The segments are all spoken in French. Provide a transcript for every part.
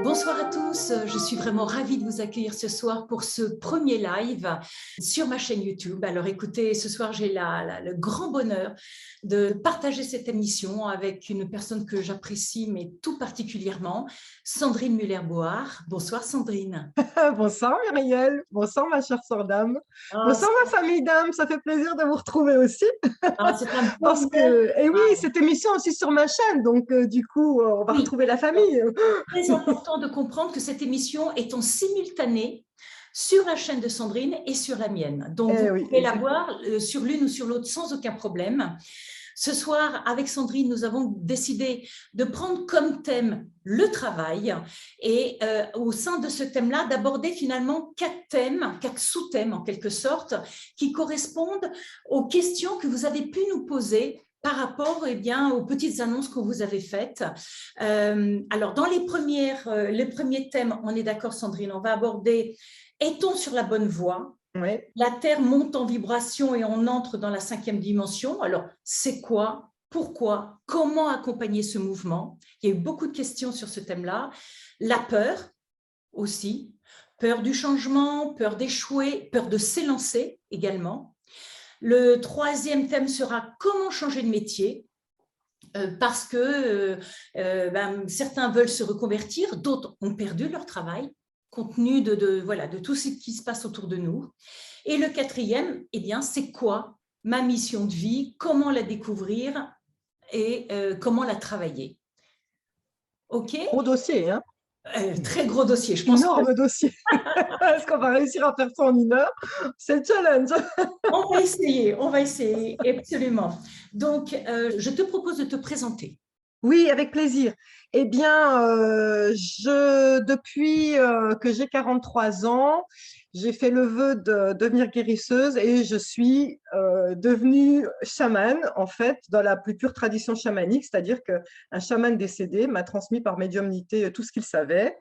Bonsoir à tous, je suis vraiment ravie de vous accueillir ce soir pour ce premier live sur ma chaîne YouTube. Alors écoutez, ce soir j'ai le grand bonheur de partager cette émission avec une personne que j'apprécie mais tout particulièrement, Sandrine Muller-Board. Bonsoir Sandrine. Bonsoir Myriel, bonsoir ma chère sœur d'âme, Ah, bonsoir ma famille d'âme, ça fait plaisir de vous retrouver aussi. c'est un Parce bonheur. que, et oui, Ah, cette émission aussi sur ma chaîne, donc du coup, on va oui, retrouver la alors, famille. très important de comprendre que cette émission est en simultané sur la chaîne de Sandrine et sur la mienne. Donc, vous Eh oui, pouvez la voir sur l'une ou sur l'autre sans aucun problème. Ce soir, avec Sandrine, nous avons décidé de prendre comme thème le travail et au sein de ce thème-là, d'aborder finalement quatre sous-thèmes en quelque sorte, qui correspondent aux questions que vous avez pu nous poser par rapport aux petites annonces que vous avez faites. Alors, dans les premiers thèmes, on est d'accord Sandrine, on va aborder « Est-on sur la bonne voie ?» oui. La Terre monte en vibration et on entre dans la 5e dimension. Alors, c'est quoi? Pourquoi? Comment accompagner ce mouvement? Il y a eu beaucoup de questions sur ce thème-là. La peur aussi. Peur du changement, peur d'échouer, peur de s'élancer également. Le 3e thème sera comment changer de métier, parce que certains veulent se reconvertir, d'autres ont perdu leur travail, compte tenu de tout ce qui se passe autour de nous. Et le 4e, c'est quoi ma mission de vie, comment la découvrir et comment la travailler. OK? Gros dossier, hein? Très gros dossier, je pense que Énorme dossier. Est-ce qu'on va réussir à faire ça en 1 heure? C'est le challenge. on va essayer, absolument. Donc, je te propose de te présenter. Oui, avec plaisir. Eh bien, depuis que j'ai 43 ans, j'ai fait le vœu de devenir guérisseuse et je suis devenue chamane, en fait, dans la plus pure tradition chamanique, c'est-à-dire qu'un chaman décédé m'a transmis par médiumnité tout ce qu'il savait.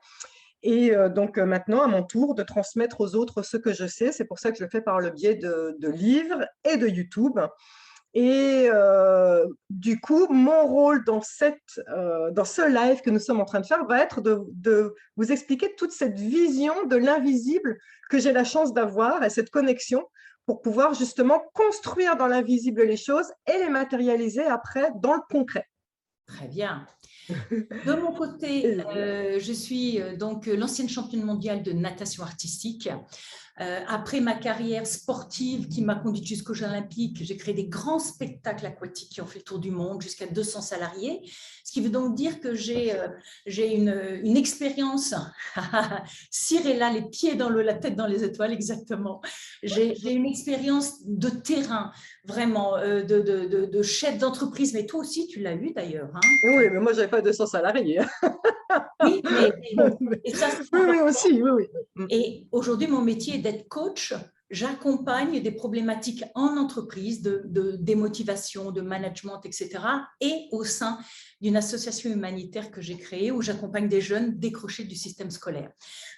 Et donc maintenant, à mon tour, de transmettre aux autres ce que je sais. C'est pour ça que je le fais par le biais de livres et de YouTube. Et du coup, mon rôle dans ce live que nous sommes en train de faire va être de vous expliquer toute cette vision de l'invisible que j'ai la chance d'avoir et cette connexion pour pouvoir justement construire dans l'invisible les choses et les matérialiser après dans le concret. Très bien. De mon côté, je suis donc l'ancienne championne mondiale de natation artistique. Après ma carrière sportive qui m'a conduite jusqu'aux Jeux Olympiques, j'ai créé des grands spectacles aquatiques qui ont fait le tour du monde, jusqu'à 200 salariés. Ce qui veut donc dire que j'ai une expérience, Cyrella, les pieds dans l'eau, la tête dans les étoiles, exactement. J'ai une expérience de terrain, vraiment, de chef d'entreprise, mais toi aussi, tu l'as eu d'ailleurs. Hein. Oui, mais moi, je n'avais pas 200 salariés. Oui, mais bon, et ça, c'est Oui, oui, important. aussi, oui, oui. Et aujourd'hui, mon métier est d'être coach. J'accompagne des problématiques en entreprise, de démotivation, de management, etc. Et au sein d'une association humanitaire que j'ai créée où j'accompagne des jeunes décrochés du système scolaire.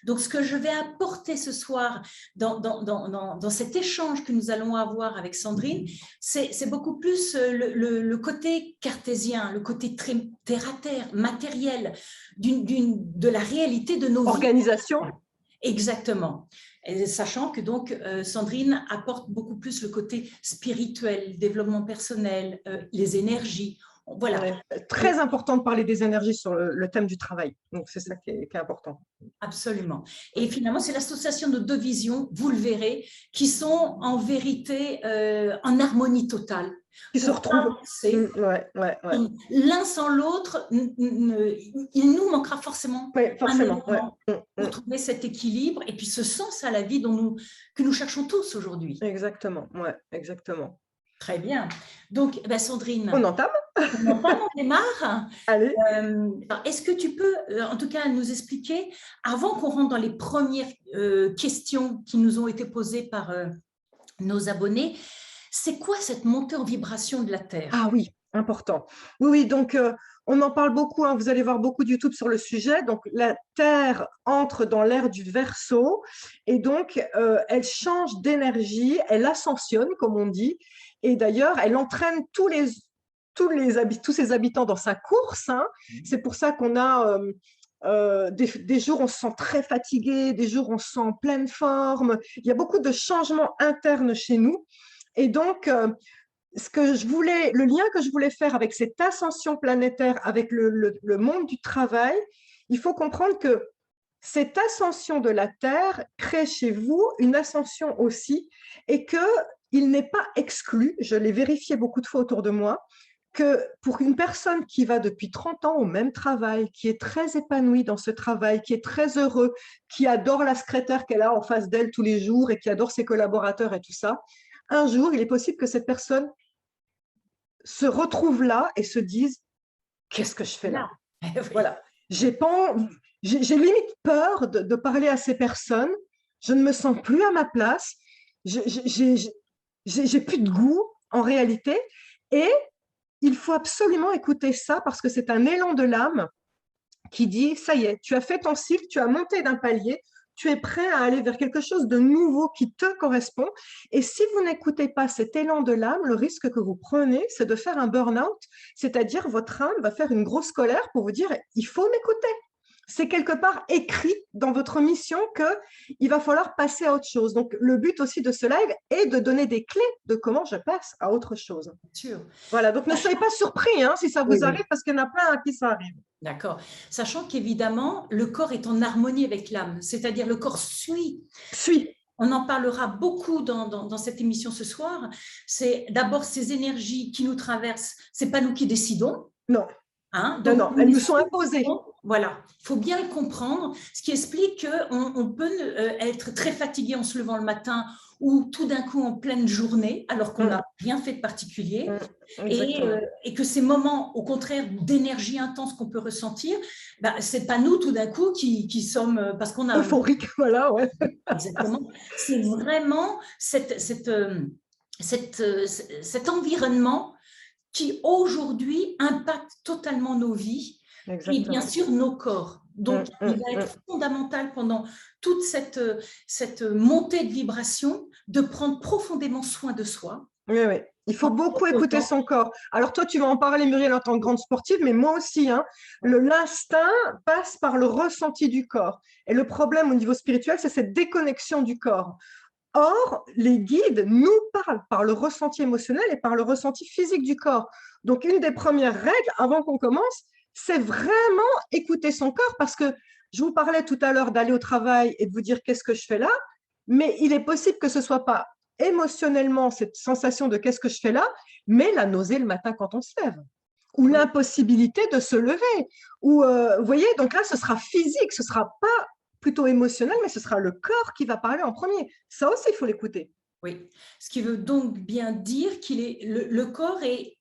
Donc, ce que je vais apporter ce soir dans cet échange que nous allons avoir avec Sandrine, c'est beaucoup plus le côté cartésien, le côté terre-à-terre, matériel, de la réalité de nos vies. Organisation. Exactement. Et sachant que donc Sandrine apporte beaucoup plus le côté spirituel, développement personnel, les énergies. Voilà. Ouais. Très important de parler des énergies sur le thème du travail. Donc, c'est ça qui est important. Absolument. Et finalement, c'est l'association de 2 visions, vous le verrez, qui sont en vérité en harmonie totale. Qui se retrouvent. Ouais. L'un sans l'autre, il nous manquera forcément un élément pour trouver cet équilibre et puis ce sens à la vie que nous cherchons tous aujourd'hui. Exactement, ouais, exactement. Très bien. Donc, Sandrine, On entame? on démarre. Allez. Est-ce que tu peux, en tout cas, nous expliquer, avant qu'on rentre dans les premières questions qui nous ont été posées par nos abonnés, c'est quoi cette montée en vibration de la Terre? Ah oui, important. Oui, donc on en parle beaucoup, hein, vous allez voir beaucoup de YouTube sur le sujet. Donc la Terre entre dans l'ère du Verseau et donc elle change d'énergie, elle ascensionne, comme on dit, et d'ailleurs elle entraîne tous ses habitants dans sa course. Hein. C'est pour ça qu'on a des jours on se sent très fatigué, des jours on se sent en pleine forme. Il y a beaucoup de changements internes chez nous. Et donc, le lien que je voulais faire avec cette ascension planétaire, avec le monde du travail, il faut comprendre que cette ascension de la Terre crée chez vous une ascension aussi, et qu'il n'est pas exclu, je l'ai vérifié beaucoup de fois autour de moi, que pour une personne qui va depuis 30 ans au même travail, qui est très épanouie dans ce travail, qui est très heureux, qui adore la secrétaire qu'elle a en face d'elle tous les jours et qui adore ses collaborateurs et tout ça, un jour, il est possible que cette personne se retrouve là et se dise « Qu'est-ce que je fais là ?» Voilà. J'ai limite peur de parler à ces personnes. Je ne me sens plus à ma place. J'ai plus de goût en réalité. Et il faut absolument écouter ça parce que c'est un élan de l'âme qui dit, ça y est, tu as fait ton cycle, tu as monté d'un palier, tu es prêt à aller vers quelque chose de nouveau qui te correspond. Et si vous n'écoutez pas cet élan de l'âme, le risque que vous prenez, c'est de faire un burn-out, c'est-à-dire votre âme va faire une grosse colère pour vous dire, il faut m'écouter. C'est quelque part écrit dans votre mission qu'il va falloir passer à autre chose. Donc, le but aussi de ce live est de donner des clés de comment je passe à autre chose. Sûr. Voilà, donc ne soyez pas surpris si ça vous arrive, parce qu'il y en a plein à qui ça arrive. D'accord. Sachant qu'évidemment, le corps est en harmonie avec l'âme, c'est-à-dire le corps suit. On en parlera beaucoup dans cette émission ce soir. C'est d'abord ces énergies qui nous traversent, ce n'est pas nous qui décidons. Non. Donc, non, elles nous sont imposées. Voilà, il faut bien le comprendre, ce qui explique qu'on peut être très fatigué en se levant le matin ou tout d'un coup en pleine journée, alors qu'on n'a rien fait de particulier, et que ces moments, au contraire, d'énergie intense qu'on peut ressentir, ce n'est pas nous tout d'un coup qui sommes, parce qu'on a… Euphorique, voilà, ouais. Exactement, c'est vraiment cet environnement qui aujourd'hui impacte totalement nos vies. Exactement. Et bien sûr nos corps. Donc, il va être fondamental pendant toute cette montée de vibration de prendre profondément soin de soi. Oui, oui. Il faut beaucoup écouter son corps. Alors toi, tu vas en parler, Muriel, en tant que grande sportive, mais moi aussi. L'instinct passe par le ressenti du corps. Et le problème au niveau spirituel, c'est cette déconnexion du corps. Or, les guides nous parlent par le ressenti émotionnel et par le ressenti physique du corps. Donc, une des premières règles, avant qu'on commence, c'est vraiment écouter son corps, parce que je vous parlais tout à l'heure d'aller au travail et de vous dire qu'est-ce que je fais là, mais il est possible que ce ne soit pas émotionnellement cette sensation de qu'est-ce que je fais là, mais la nausée le matin quand on se lève, ou l'impossibilité de se lever, ou vous voyez, donc là, ce sera physique, ce ne sera pas plutôt émotionnel, mais ce sera le corps qui va parler en premier. Ça aussi, il faut l'écouter. Oui, ce qui veut donc bien dire le corps est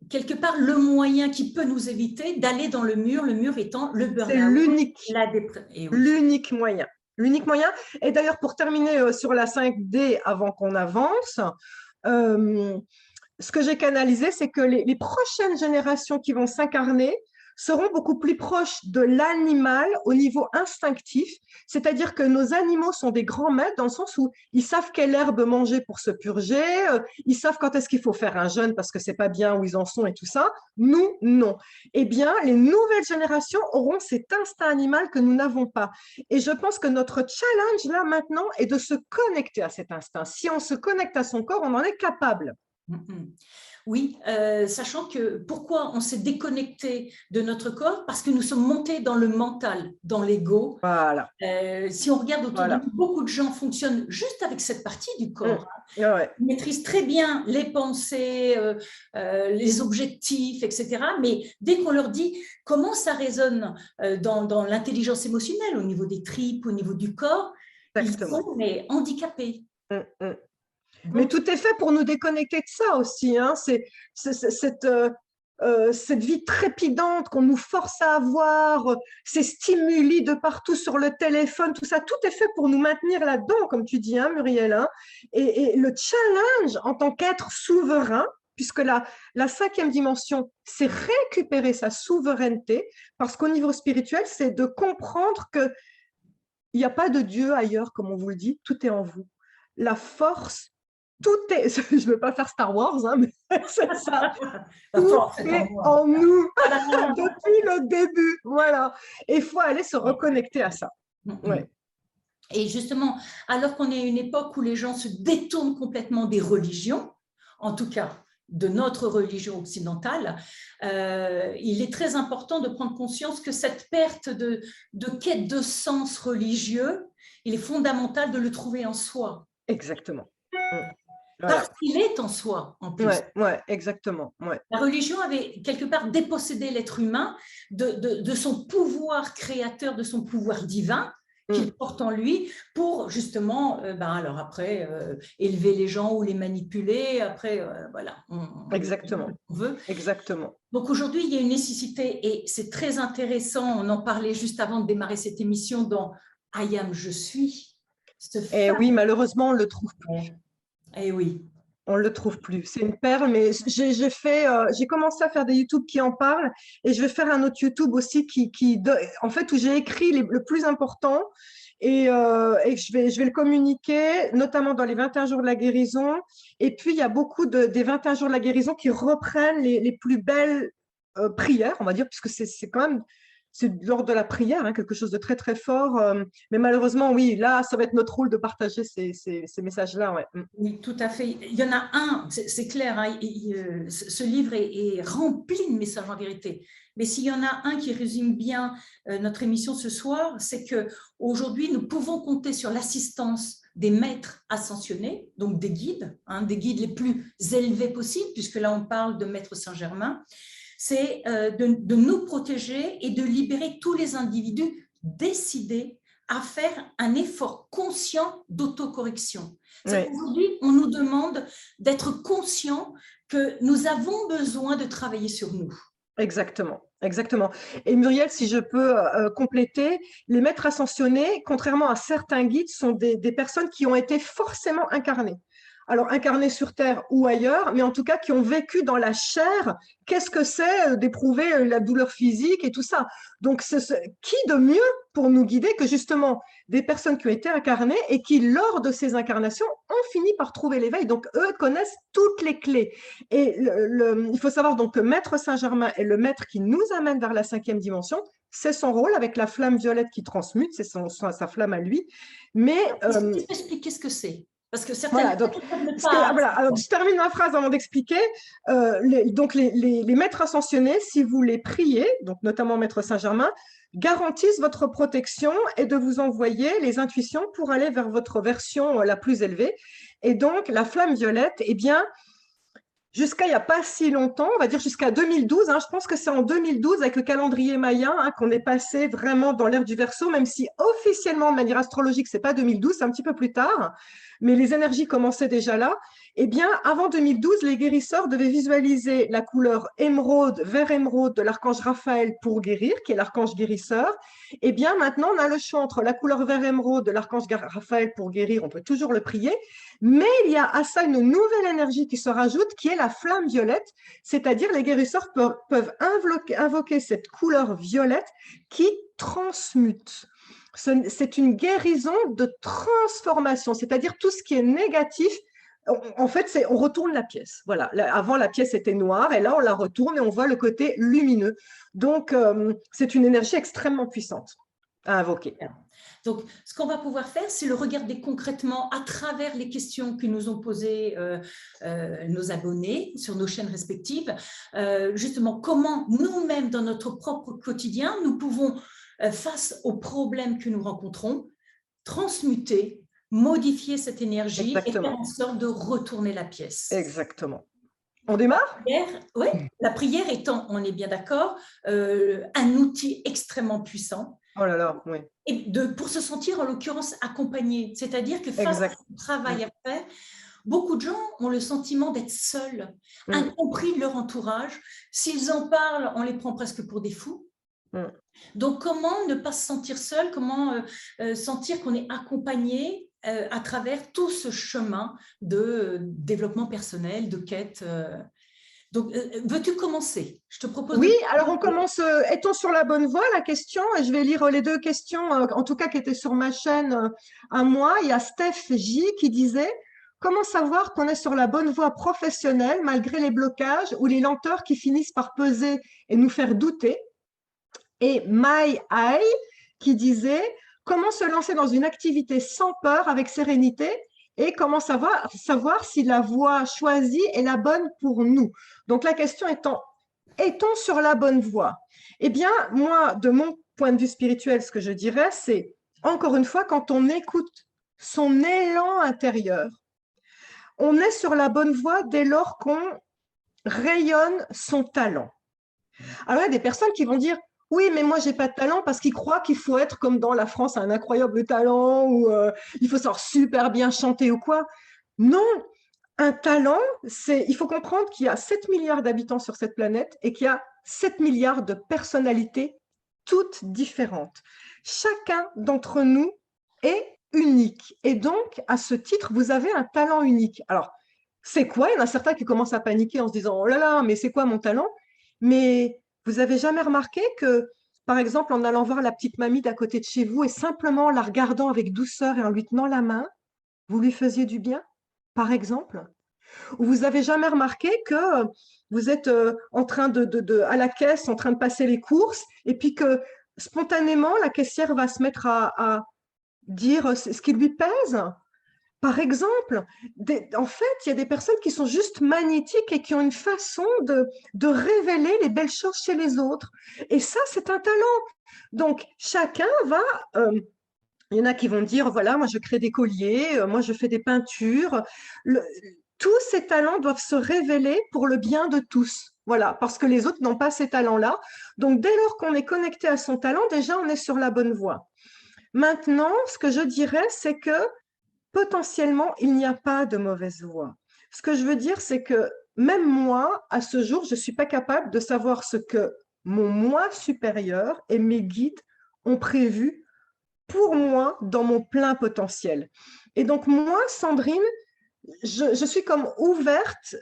quelque part le moyen qui peut nous éviter d'aller dans le mur étant le burn-out. C'est l'unique moyen. L'unique moyen. Et d'ailleurs, pour terminer sur la 5D avant qu'on avance, ce que j'ai canalisé, c'est que les prochaines générations qui vont s'incarner seront beaucoup plus proches de l'animal au niveau instinctif, c'est-à-dire que nos animaux sont des grands maîtres dans le sens où ils savent quelle herbe manger pour se purger, ils savent quand est-ce qu'il faut faire un jeûne parce que c'est pas bien où ils en sont et tout ça. Nous, non. Eh bien, les nouvelles générations auront cet instinct animal que nous n'avons pas. Et je pense que notre challenge là maintenant est de se connecter à cet instinct. Si on se connecte à son corps, on en est capable. Oui, sachant que pourquoi on s'est déconnecté de notre corps? Parce que nous sommes montés dans le mental, dans l'ego. Voilà. Si on regarde autour de nous, beaucoup de gens fonctionnent juste avec cette partie du corps. Ils maîtrisent très bien les pensées, les objectifs, etc. Mais dès qu'on leur dit comment ça résonne dans l'intelligence émotionnelle, au niveau des tripes, au niveau du corps, ils sont handicapés. Mais tout est fait pour nous déconnecter de ça aussi. Cette vie trépidante qu'on nous force à avoir, ces stimuli de partout sur le téléphone, tout ça, tout est fait pour nous maintenir là-dedans, comme tu dis, Muriel. Et le challenge en tant qu'être souverain, puisque la 5e dimension, c'est récupérer sa souveraineté, parce qu'au niveau spirituel, c'est de comprendre qu'il n'y a pas de Dieu ailleurs, comme on vous le dit, tout est en vous. La force tout est, je ne veux pas faire Star Wars, hein, mais c'est ça, La tout force est est moi. en nous Voilà. depuis le début. Voilà. Et il faut aller se reconnecter à ça. Ouais. Et justement, alors qu'on est à une époque où les gens se détournent complètement des religions, en tout cas de notre religion occidentale, il est très important de prendre conscience que cette perte de quête de sens religieux, il est fondamental de le trouver en soi. Exactement. Parce Voilà. qu'il est en soi, en plus. Ouais, exactement. Ouais. La religion avait quelque part dépossédé l'être humain de son pouvoir créateur, de son pouvoir divin qu'il porte en lui pour justement, alors après, élever les gens ou les manipuler. Après, voilà, Exactement. on veut. Exactement. Donc aujourd'hui, il y a une nécessité et c'est très intéressant. On en parlait juste avant de démarrer cette émission dans I Am, je suis. Et oui, malheureusement, on ne le trouve plus. Eh oui. On ne le trouve plus. C'est une perle, mais j'ai commencé à faire des YouTube qui en parlent et je vais faire un autre YouTube aussi en fait, où j'ai écrit le plus important et je vais le communiquer, notamment dans les 21 jours de la guérison. Et puis, il y a beaucoup des 21 jours de la guérison qui reprennent les plus belles prières, on va dire, puisque c'est quand même c'est lors de la prière, hein, quelque chose de très, très fort. Mais malheureusement, oui, là, ça va être notre rôle de partager ces messages-là. Ouais. Oui, tout à fait. Il y en a un, c'est clair, hein, ce livre est rempli de messages en vérité. Mais s'il y en a un qui résume bien notre émission ce soir, c'est qu'aujourd'hui, nous pouvons compter sur l'assistance des maîtres ascensionnés, donc des guides, des guides les plus élevés possibles, puisque là, on parle de Maître Saint-Germain. C'est de nous protéger et de libérer tous les individus décidés à faire un effort conscient d'autocorrection. Oui. Aujourd'hui, on nous demande d'être conscient que nous avons besoin de travailler sur nous. Exactement, exactement. Et Muriel, si je peux compléter, les maîtres ascensionnés, contrairement à certains guides, sont des personnes qui ont été forcément incarnées. Alors, incarnées sur Terre ou ailleurs, mais en tout cas qui ont vécu dans la chair. Qu'est-ce que c'est d'éprouver la douleur physique et tout ça? Donc, qui de mieux pour nous guider que justement des personnes qui ont été incarnées et qui, lors de ces incarnations, ont fini par trouver l'éveil. Donc, eux connaissent toutes les clés. Et il faut savoir donc que Maître Saint-Germain est le maître qui nous amène vers la 5e dimension. C'est son rôle avec la flamme violette qui transmute, c'est sa flamme à lui. Mais est-ce que tu peux expliquer ce que c'est? Parce que certaines voilà, donc, alors, je termine ma phrase avant d'expliquer. Les maîtres ascensionnés, si vous les priez, donc notamment Maître Saint-Germain, garantissent votre protection et de vous envoyer les intuitions pour aller vers votre version la plus élevée. Et donc, la flamme violette, eh bien, jusqu'à il n'y a pas si longtemps, on va dire jusqu'à 2012, je pense que c'est en 2012 avec le calendrier mayen qu'on est passé vraiment dans l'ère du Verseau, même si officiellement de manière astrologique, ce n'est pas 2012, c'est un petit peu plus tard, mais les énergies commençaient déjà là. Eh bien, avant 2012, les guérisseurs devaient visualiser la couleur émeraude, vert émeraude de l'archange Raphaël pour guérir, qui est l'archange guérisseur. Eh bien, maintenant, on a le choix entre la couleur vert émeraude de l'archange Raphaël pour guérir, on peut toujours le prier, mais il y a à ça une nouvelle énergie qui se rajoute, qui est la flamme violette, c'est-à-dire les guérisseurs peuvent invoquer cette couleur violette qui transmute. C'est une guérison de transformation, c'est-à-dire tout ce qui est négatif. En fait, on retourne la pièce. Voilà. Avant, la pièce était noire et là, on la retourne et on voit le côté lumineux. Donc, c'est une énergie extrêmement puissante à invoquer. Donc, ce qu'on va pouvoir faire, c'est le regarder concrètement à travers les questions que nous ont posées nos abonnés sur nos chaînes respectives. Justement, comment nous-mêmes, dans notre propre quotidien, nous pouvons, face aux problèmes que nous rencontrons, transmuter, modifier cette énergie. Exactement. Et faire en sorte de retourner la pièce. Exactement. On démarre ? Oui, la prière étant, on est bien d'accord, un outil extrêmement puissant. Oh là là, oui. Et pour se sentir, en l'occurrence, accompagné. C'est-à-dire que face à ce travail à faire, beaucoup de gens ont le sentiment d'être seuls, incompris de leur entourage. S'ils en parlent, on les prend presque pour des fous. Donc, comment ne pas se sentir seul? Comment sentir qu'on est accompagné à travers tout ce chemin de développement personnel, de quête Donc, veux-tu commencer? Je te propose. Oui, alors on commence. Est-on sur la bonne voie? La question, et je vais lire les deux questions, en tout cas qui étaient sur ma chaîne à moi. Il y a Steph J qui disait: Comment savoir qu'on est sur la bonne voie professionnelle malgré les blocages ou les lenteurs qui finissent par peser et nous faire douter? Et Mai Ai qui disait comment se lancer dans une activité sans peur, avec sérénité, et comment savoir si la voie choisie est la bonne pour nous. Donc la question étant, est-on sur la bonne voie? Eh bien, moi, de mon point de vue spirituel, ce que je dirais, c'est, encore une fois, quand on écoute son élan intérieur, on est sur la bonne voie dès lors qu'on rayonne son talent. Alors, il y a des personnes qui vont dire, oui, mais moi, j'ai pas de talent parce qu'ils croient qu'il faut être comme dans La France, un incroyable talent ou il faut savoir super bien chanter ou quoi. Non, un talent, il faut comprendre qu'il y a 7 milliards d'habitants sur cette planète et qu'il y a 7 milliards de personnalités toutes différentes. Chacun d'entre nous est unique. Et donc, à ce titre, vous avez un talent unique. Alors, c'est quoi? Il y en a certains qui commencent à paniquer en se disant, oh là là, mais c'est quoi mon talent? Mais vous avez jamais remarqué que, par exemple, en allant voir la petite mamie d'à côté de chez vous et simplement la regardant avec douceur et en lui tenant la main, vous lui faisiez du bien, par exemple? Ou vous avez jamais remarqué que vous êtes en train à la caisse, en train de passer les courses, et puis que spontanément, la caissière va se mettre à dire ce qui lui pèse? Par exemple, en fait, il y a des personnes qui sont juste magnétiques et qui ont une façon de révéler les belles choses chez les autres. Et ça, c'est un talent. Donc, chacun va... il y en a qui vont dire, voilà, moi je crée des colliers, moi je fais des peintures. Tous ces talents doivent se révéler pour le bien de tous. Voilà, parce que les autres n'ont pas ces talents-là. Donc, dès lors qu'on est connecté à son talent, déjà, on est sur la bonne voie. Maintenant, ce que je dirais, c'est que potentiellement, il n'y a pas de mauvaise voie. Ce que je veux dire, c'est que même moi, à ce jour, je ne suis pas capable de savoir ce que mon moi supérieur et mes guides ont prévu pour moi dans mon plein potentiel. Et donc moi, Sandrine, je suis comme ouverte.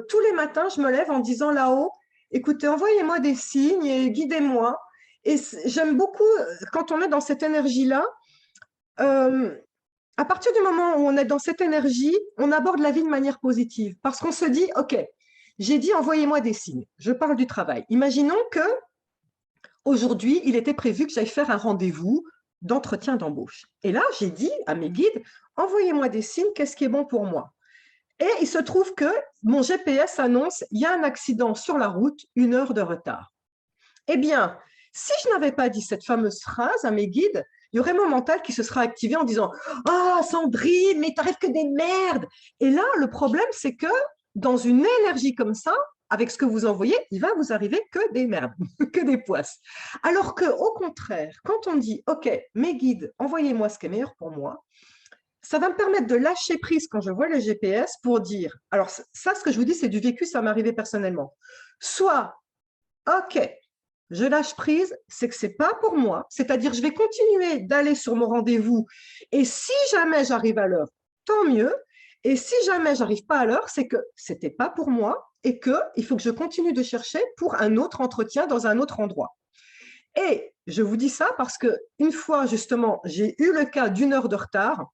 Tous les matins, je me lève en disant là-haut, écoutez, envoyez-moi des signes et guidez-moi. Et j'aime beaucoup, quand on est dans cette énergie-là, à partir du moment où on est dans cette énergie, on aborde la vie de manière positive. Parce qu'on se dit, OK, j'ai dit envoyez-moi des signes. Je parle du travail. Imaginons que aujourd'hui, il était prévu que j'aille faire un rendez-vous d'entretien d'embauche. Et là, j'ai dit à mes guides, envoyez-moi des signes, qu'est-ce qui est bon pour moi? Et il se trouve que mon GPS annonce, il y a un accident sur la route, 1 heure de retard. Eh bien, si je n'avais pas dit cette fameuse phrase à mes guides, il y aurait mon mental qui se sera activé en disant « Ah, Sandrine, mais t'arrives que des merdes !» Et là, le problème, c'est que dans une énergie comme ça, avec ce que vous envoyez, il va vous arriver que des merdes, que des poisses. Alors qu'au contraire, quand on dit « Ok, mes guides, envoyez-moi ce qui est meilleur pour moi », ça va me permettre de lâcher prise quand je vois le GPS pour dire, alors ça, ce que je vous dis, c'est du vécu, ça m'est arrivé personnellement. Soit, ok, je lâche prise, c'est que c'est pas pour moi, c'est-à-dire je vais continuer d'aller sur mon rendez-vous et si jamais j'arrive à l'heure, tant mieux. Et si jamais j'arrive pas à l'heure, c'est que c'était pas pour moi et qu'il faut que je continue de chercher pour un autre entretien dans un autre endroit. Et je vous dis ça parce que une fois justement, j'ai eu le cas d'1 heure de retard.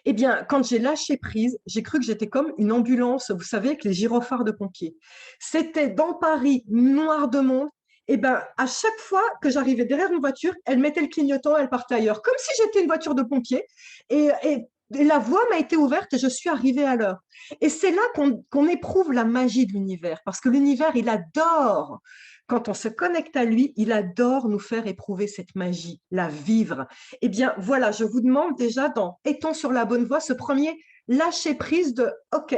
Eh bien, quand j'ai lâché prise, j'ai cru que j'étais comme une ambulance, vous savez, avec les gyrophares de pompiers. C'était dans Paris, noir de monde. Eh bien, à chaque fois que j'arrivais derrière une voiture, elle mettait le clignotant, elle partait ailleurs, comme si j'étais une voiture de pompiers. Et la voie m'a été ouverte et je suis arrivée à l'heure. Et c'est là qu'on éprouve la magie de l'univers, parce que l'univers, il adore. Quand on se connecte à lui, il adore nous faire éprouver cette magie, la vivre. Eh bien, voilà, je vous demande déjà, étant sur la bonne voie, ce premier lâcher prise de OK,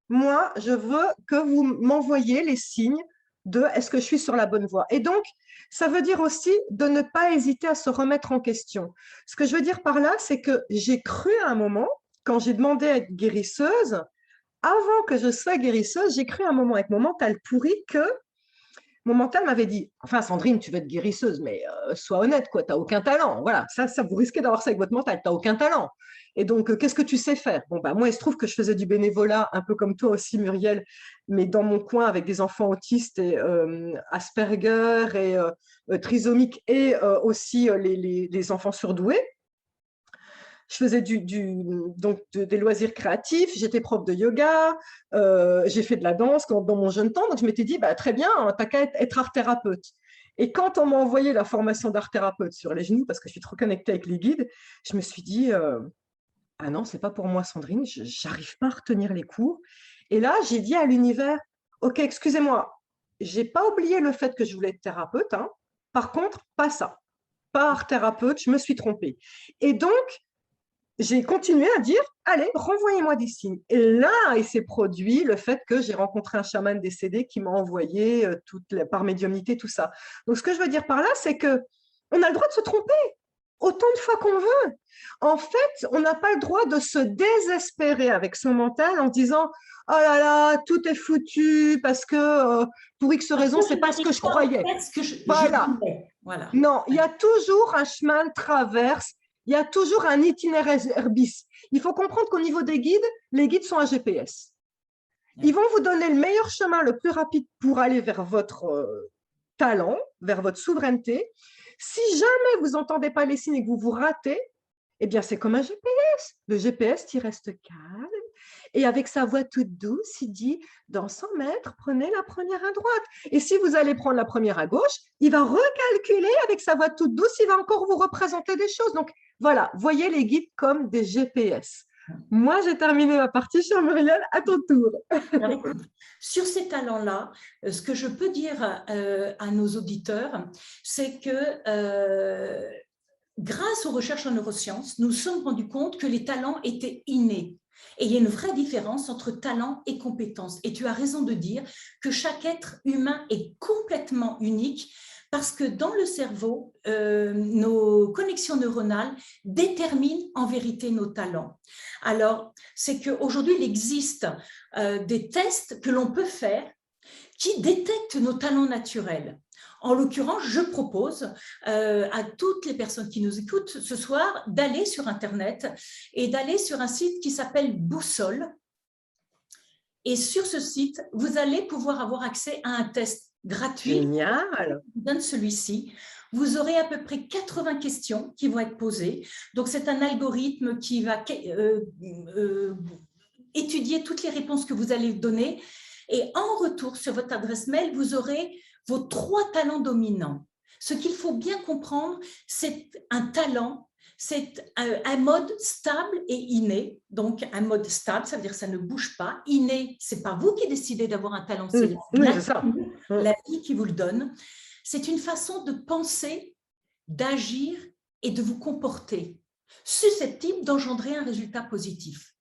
moi, je veux que vous m'envoyiez les signes de est-ce que je suis sur la bonne voie. Et donc, ça veut dire aussi de ne pas hésiter à se remettre en question. Ce que je veux dire par là, c'est que j'ai cru à un moment, quand j'ai demandé à être guérisseuse, avant que je sois guérisseuse, j'ai cru à un moment avec mon mental pourri que mon mental m'avait dit, enfin Sandrine, tu veux être guérisseuse, mais sois honnête, quoi, tu n'as aucun talent. Voilà, ça, vous risquez d'avoir ça avec votre mental, tu n'as aucun talent. Et donc, qu'est-ce que tu sais faire? Bon, bah, moi, il se trouve que je faisais du bénévolat, un peu comme toi aussi, Muriel, mais dans mon coin avec des enfants autistes et Asperger et trisomiques et aussi les enfants surdoués. je faisais des loisirs créatifs, j'étais prof de yoga, j'ai fait de la danse dans mon jeune temps, donc je m'étais dit, bah, très bien, t'as qu'à être art thérapeute. Et quand on m'a envoyé la formation d'art thérapeute sur les genoux, parce que je suis trop connectée avec les guides, je me suis dit, ah non, c'est pas pour moi, Sandrine, j'arrive pas à retenir les cours. Et là, j'ai dit à l'univers, ok, excusez-moi, j'ai pas oublié le fait que je voulais être thérapeute, hein. Par contre, pas ça, pas art thérapeute, je me suis trompée. Et donc, j'ai continué à dire, allez, renvoyez-moi des signes. Et là, il s'est produit le fait que j'ai rencontré un chaman décédé qui m'a envoyé par médiumnité, tout ça. Donc, ce que je veux dire par là, c'est que on a le droit de se tromper autant de fois qu'on veut. En fait, on n'a pas le droit de se désespérer avec son mental en disant « Oh là là, tout est foutu parce que pour X raison, c'est pas ce que je croyais. » Voilà. Voilà. Non, il y a toujours un chemin de traverse, il y a toujours un itinéraire bis. Il faut comprendre qu'au niveau des guides, les guides sont un GPS. Ils vont vous donner le meilleur chemin, le plus rapide pour aller vers votre talent, vers votre souveraineté. Si jamais vous n'entendez pas les signes et que vous vous ratez, eh bien, c'est comme un GPS. Le GPS, il reste calme et avec sa voix toute douce, il dit « Dans 100 mètres, prenez la première à droite. » Et si vous allez prendre la première à gauche, il va recalculer avec sa voix toute douce, il va encore vous représenter des choses. Donc, voilà, voyez les guides comme des GPS. Moi, j'ai terminé ma partie, chère Muriel, à ton tour. Alors, sur ces talents-là, ce que je peux dire à nos auditeurs, c'est que grâce aux recherches en neurosciences, nous nous sommes rendus compte que les talents étaient innés. Et il y a une vraie différence entre talent et compétence. Et tu as raison de dire que chaque être humain est complètement unique parce que dans le cerveau, nos connexions neuronales déterminent en vérité nos talents. Alors, c'est qu'aujourd'hui, il existe des tests que l'on peut faire qui détectent nos talents naturels. En l'occurrence, je propose à toutes les personnes qui nous écoutent ce soir d'aller sur Internet et d'aller sur un site qui s'appelle Boussole. Et sur ce site, vous allez pouvoir avoir accès à un test gratuit. Génial. Je vous donne celui-ci. Vous aurez à peu près 80 questions qui vont être posées. Donc, c'est un algorithme qui va étudier toutes les réponses que vous allez donner. Et en retour, sur votre adresse mail, vous aurez vos 3 talents dominants. Ce qu'il faut bien comprendre, c'est un talent, c'est un mode stable et inné. Donc, un mode stable, ça veut dire que ça ne bouge pas. Inné, ce n'est pas vous qui décidez d'avoir un talent, c'est la vie qui vous le donne. C'est une façon de penser, d'agir et de vous comporter, susceptible d'engendrer un résultat positif.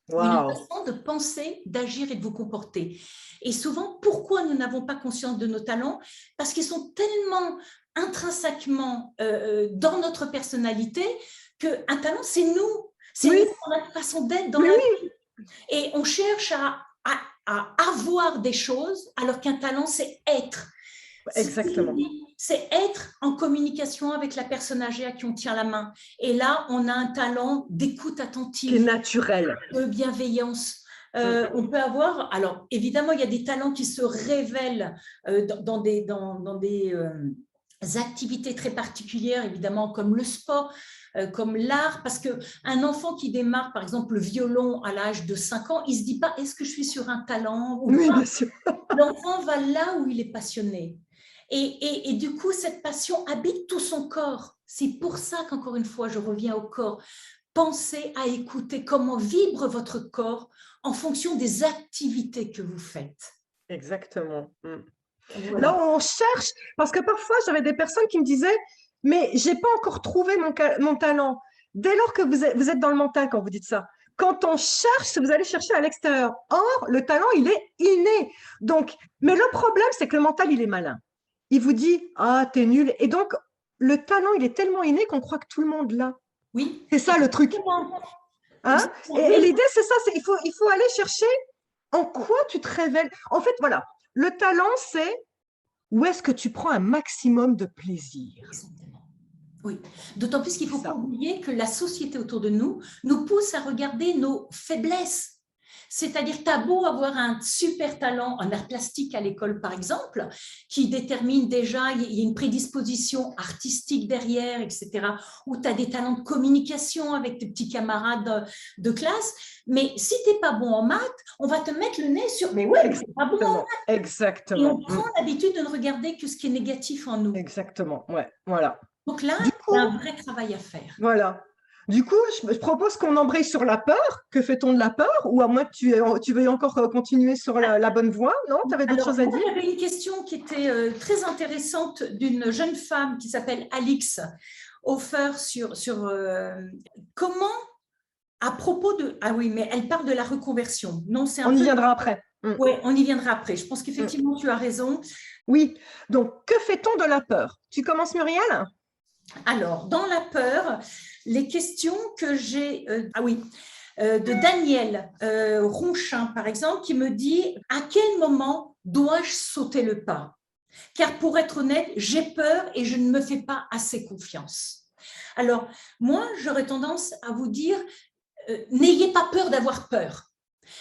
Wow. Une façon de penser, d'agir et de vous comporter. Et souvent, pourquoi nous n'avons pas conscience de nos talents? Parce qu'ils sont tellement intrinsèquement dans notre personnalité qu'un talent, c'est nous. C'est notre façon d'être dans la vie. Et on cherche à avoir des choses, alors qu'un talent, c'est être. Exactement. C'est être en communication avec la personne âgée à qui on tient la main. Et là, on a un talent d'écoute attentive. Qui est naturel. De bienveillance. On peut avoir, alors évidemment, il y a des talents qui se révèlent dans des activités très particulières, évidemment, comme le sport, comme l'art, parce qu'un enfant qui démarre, par exemple, le violon à l'âge de 5 ans, il ne se dit pas « est-ce que je suis sur un talent ?» ou oui, pas. Bien sûr. L'enfant va là où il est passionné. Et du coup, cette passion habite tout son corps. C'est pour ça qu'encore une fois, je reviens au corps. Pensez à écouter comment vibre votre corps en fonction des activités que vous faites. Exactement. Voilà. Là, on cherche, parce que parfois, j'avais des personnes qui me disaient « mais je n'ai pas encore trouvé mon talent ». Dès lors que vous êtes dans le mental quand vous dites ça, quand on cherche, vous allez chercher à l'extérieur. Or, le talent, il est inné. Donc, mais le problème, c'est que le mental, il est malin. Il vous dit « ah, t'es nul ». Et donc, le talent, il est tellement inné qu'on croit que tout le monde l'a. Oui. C'est ça le truc. Hein? Et l'idée, c'est ça, il faut aller chercher en quoi tu te révèles. En fait, voilà, le talent, c'est où est-ce que tu prends un maximum de plaisir. Oui, d'autant plus qu'il ne faut pas oublier que la société autour de nous nous pousse à regarder nos faiblesses. C'est-à-dire, tu as beau avoir un super talent en art plastique à l'école, par exemple, qui détermine déjà, il y a une prédisposition artistique derrière, etc., ou tu as des talents de communication avec tes petits camarades de classe, mais si tu n'es pas bon en maths, on va te mettre le nez sur « mais ouais, c'est pas bon en maths ». Exactement. Et on prend l'habitude de ne regarder que ce qui est négatif en nous. Exactement, ouais, voilà. Donc là, il y a un vrai travail à faire. Voilà. Du coup, je propose qu'on embraye sur la peur. Que fait-on de la peur? Ou à moins que tu veuilles encore continuer sur la bonne voie? Non? Tu avais d'autres choses à dire? Il y avait une question qui était très intéressante d'une jeune femme qui s'appelle Alix Hofer sur comment, à propos de… Ah oui, mais elle parle de la reconversion. Non, c'est un On peu… y viendra après. Oui, on y viendra après. Je pense qu'effectivement, tu as raison. Oui. Donc, que fait-on de la peur? Tu commences, Muriel? Alors, dans la peur, les questions que j'ai… de Daniel Ronchin, par exemple, qui me dit « À quel moment dois-je sauter le pas? Car pour être honnête, j'ai peur et je ne me fais pas assez confiance. » Alors, moi, j'aurais tendance à vous dire n'ayez pas peur d'avoir peur.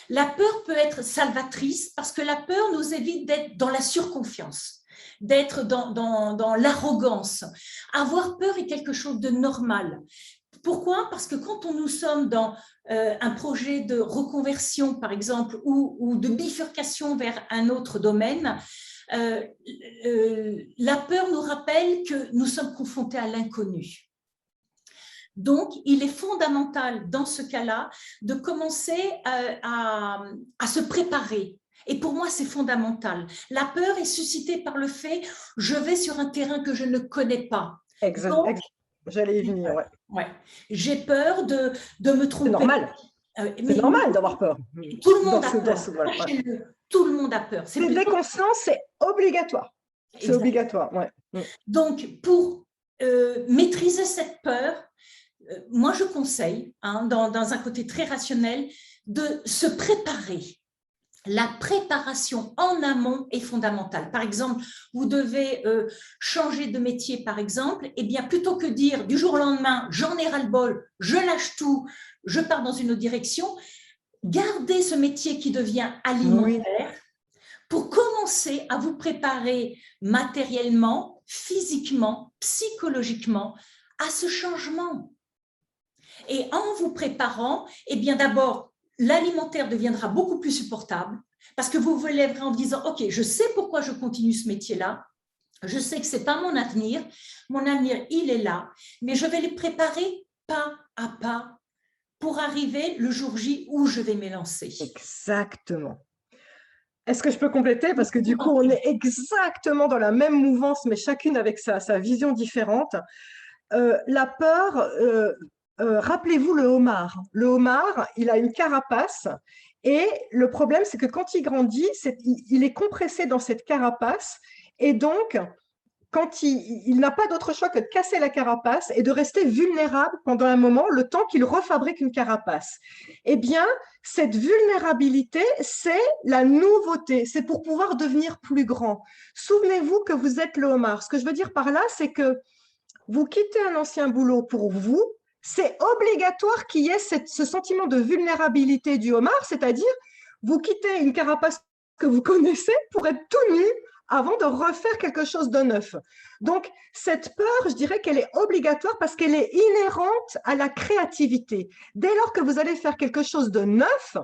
La peur peut être salvatrice parce que la peur nous évite d'être dans la surconfiance, d'être dans l'arrogance. Avoir peur est quelque chose de normal. Pourquoi? Parce que quand nous sommes dans un projet de reconversion, par exemple, ou de bifurcation vers un autre domaine, la peur nous rappelle que nous sommes confrontés à l'inconnu. Donc, il est fondamental dans ce cas-là de commencer à se préparer. Et pour moi, c'est fondamental. La peur est suscitée par le fait « je vais sur un terrain que je ne connais pas ». J'allais y venir, ouais. Ouais. J'ai peur de me tromper. C'est normal. C'est normal d'avoir peur. Tout le monde a peur. Tout le monde a peur. C'est dès qu'on se lance, c'est obligatoire. C'est obligatoire, ouais. Donc, pour maîtriser cette peur, moi, je conseille, dans un côté très rationnel, de se préparer. La préparation en amont est fondamentale. Par exemple, vous devez changer de métier, par exemple, et bien plutôt que dire du jour au lendemain, j'en ai ras-le-bol, je lâche tout, je pars dans une autre direction, gardez ce métier qui devient alimentaire pour commencer à vous préparer matériellement, physiquement, psychologiquement à ce changement. Et en vous préparant, eh bien d'abord, l'alimentaire deviendra beaucoup plus supportable parce que vous vous lèverez en disant « Ok, je sais pourquoi je continue ce métier-là, je sais que ce n'est pas mon avenir, il est là, mais je vais les préparer pas à pas pour arriver le jour J où je vais m'élancer. » Exactement. Est-ce que je peux compléter? Parce que du coup, on est exactement dans la même mouvance, mais chacune avec sa vision différente. La peur… rappelez-vous le homard. Le homard, il a une carapace et le problème, c'est que quand il grandit, il est compressé dans cette carapace et donc, quand il n'a pas d'autre choix que de casser la carapace et de rester vulnérable pendant un moment, le temps qu'il refabrique une carapace. Eh bien, cette vulnérabilité, c'est la nouveauté, c'est pour pouvoir devenir plus grand. Souvenez-vous que vous êtes le homard. Ce que je veux dire par là, c'est que vous quittez un ancien boulot pour vous, c'est obligatoire qu'il y ait ce sentiment de vulnérabilité du homard, c'est-à-dire vous quittez une carapace que vous connaissez pour être tout nu avant de refaire quelque chose de neuf. Donc, cette peur, je dirais qu'elle est obligatoire parce qu'elle est inhérente à la créativité. Dès lors que vous allez faire quelque chose de neuf,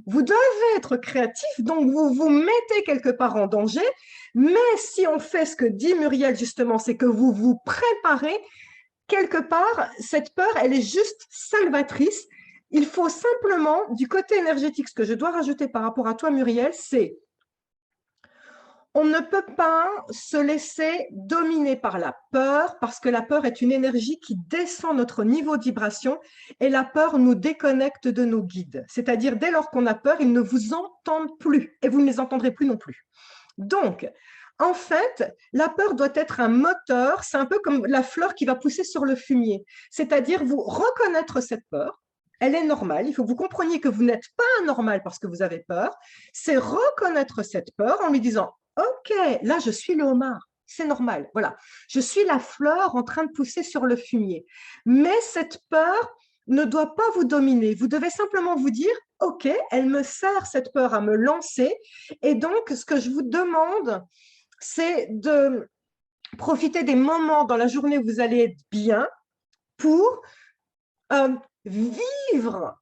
vous devez être créatif, donc vous vous mettez quelque part en danger. Mais si on fait ce que dit Muriel justement, c'est que vous vous préparez, quelque part, cette peur, elle est juste salvatrice. Il faut simplement, du côté énergétique, ce que je dois rajouter par rapport à toi, Muriel, c'est on ne peut pas se laisser dominer par la peur parce que la peur est une énergie qui descend notre niveau de vibration et la peur nous déconnecte de nos guides. C'est-à-dire, dès lors qu'on a peur, ils ne vous entendent plus et vous ne les entendrez plus non plus. Donc, en fait, la peur doit être un moteur, c'est un peu comme la fleur qui va pousser sur le fumier. C'est-à-dire, vous reconnaître cette peur, elle est normale, il faut que vous compreniez que vous n'êtes pas anormal parce que vous avez peur, c'est reconnaître cette peur en lui disant « Ok, là, je suis le homard, c'est normal, voilà. Je suis la fleur en train de pousser sur le fumier. » Mais cette peur, ne doit pas vous dominer. Vous devez simplement vous dire, OK, elle me sert cette peur à me lancer. Et donc, ce que je vous demande, c'est de profiter des moments dans la journée où vous allez être bien pour vivre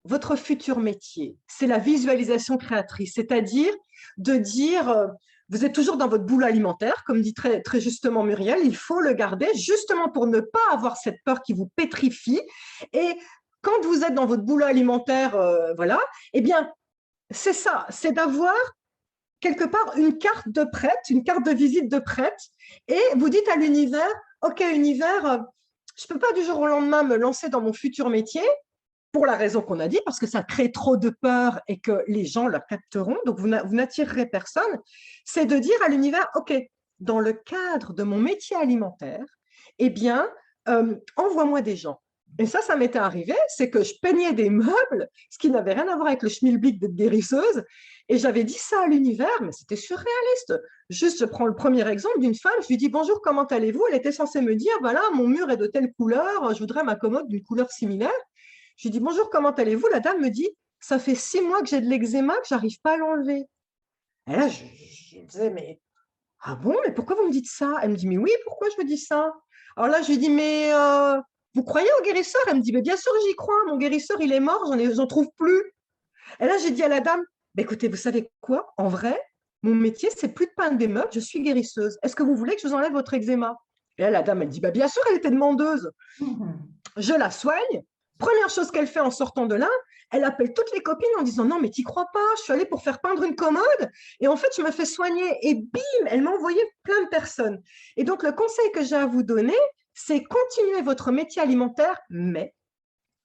votre futur métier. C'est la visualisation créatrice, c'est-à-dire de dire, vous êtes toujours dans votre boulot alimentaire, comme dit très, très justement Muriel, il faut le garder justement pour ne pas avoir cette peur qui vous pétrifie. Et quand vous êtes dans votre boulot alimentaire, voilà, eh bien, c'est ça, c'est d'avoir quelque part une carte de prête, une carte de visite de prête, et vous dites à l'univers, OK, univers, je ne peux pas du jour au lendemain me lancer dans mon futur métier, pour la raison qu'on a dit, parce que ça crée trop de peur et que les gens la capteront, donc vous n'attirerez personne, c'est de dire à l'univers, OK, dans le cadre de mon métier alimentaire, eh bien, envoie-moi des gens. Et ça m'était arrivé, c'est que je peignais des meubles, ce qui n'avait rien à voir avec le schmilblick d'être guérisseuse, et j'avais dit ça à l'univers, mais c'était surréaliste. Juste, je prends le premier exemple d'une femme, je lui dis bonjour, comment allez-vous? Elle était censée me dire, voilà, mon mur est de telle couleur, je voudrais ma commode d'une couleur similaire. Je lui dis bonjour, comment allez-vous? La dame me dit, ça fait 6 mois que j'ai de l'eczéma, que j'arrive pas à l'enlever. Et là, je disais, mais ah bon, mais pourquoi vous me dites ça? Elle me dit, mais oui, pourquoi je me dis ça? Alors là, je lui dis, mais vous croyez au guérisseur? Elle me dit, mais bien sûr, j'y crois, mon guérisseur, il est mort, j'en trouve plus. Et là, j'ai dit à la dame, bah, écoutez, vous savez quoi? En vrai, mon métier, c'est plus de peindre des meubles, je suis guérisseuse. Est-ce que vous voulez que je vous enlève votre eczéma? Et là, la dame, elle dit, bah, bien sûr, elle était demandeuse. Je la soigne. Première chose qu'elle fait en sortant de là, elle appelle toutes les copines en disant non mais t'y crois pas, je suis allée pour faire peindre une commode et en fait je me fais soigner et bim, elle m'a envoyé plein de personnes. Et donc le conseil que j'ai à vous donner, c'est continuer votre métier alimentaire, mais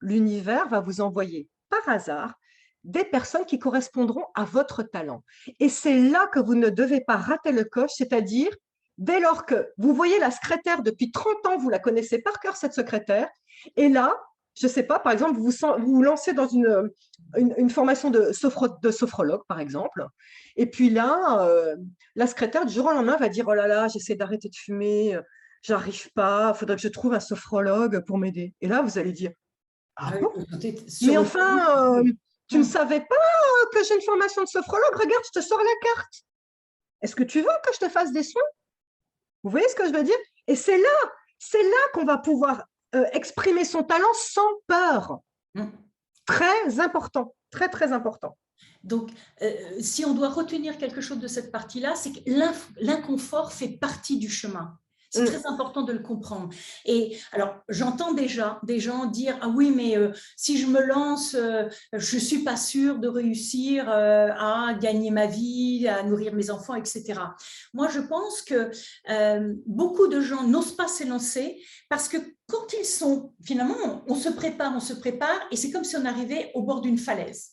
l'univers va vous envoyer par hasard des personnes qui correspondront à votre talent. Et c'est là que vous ne devez pas rater le coche, c'est-à-dire dès lors que vous voyez la secrétaire depuis 30 ans, vous la connaissez par cœur cette secrétaire, et là, je ne sais pas, par exemple, vous vous lancez dans une formation de sophrologue, par exemple, et puis là, la secrétaire, du jour au lendemain, va dire, oh là là, j'essaie d'arrêter de fumer, j'arrive pas, il faudrait que je trouve un sophrologue pour m'aider. Et là, vous allez dire, ah bon? Mais enfin, tu ne savais pas que j'ai une formation de sophrologue? Regarde, je te sors la carte. Est-ce que tu veux que je te fasse des soins? Vous voyez ce que je veux dire? Et c'est là qu'on va pouvoir exprimer son talent sans peur. Très important, très, très important. Donc, si on doit retenir quelque chose de cette partie-là, c'est que l'inconfort fait partie du chemin. C'est très important de le comprendre. Et alors, j'entends déjà des gens dire « Ah oui, mais si je me lance, je ne suis pas sûre de réussir à gagner ma vie, à nourrir mes enfants, etc. » Moi, je pense que beaucoup de gens n'osent pas se lancer parce que quand ils sont, finalement, on se prépare, et c'est comme si on arrivait au bord d'une falaise.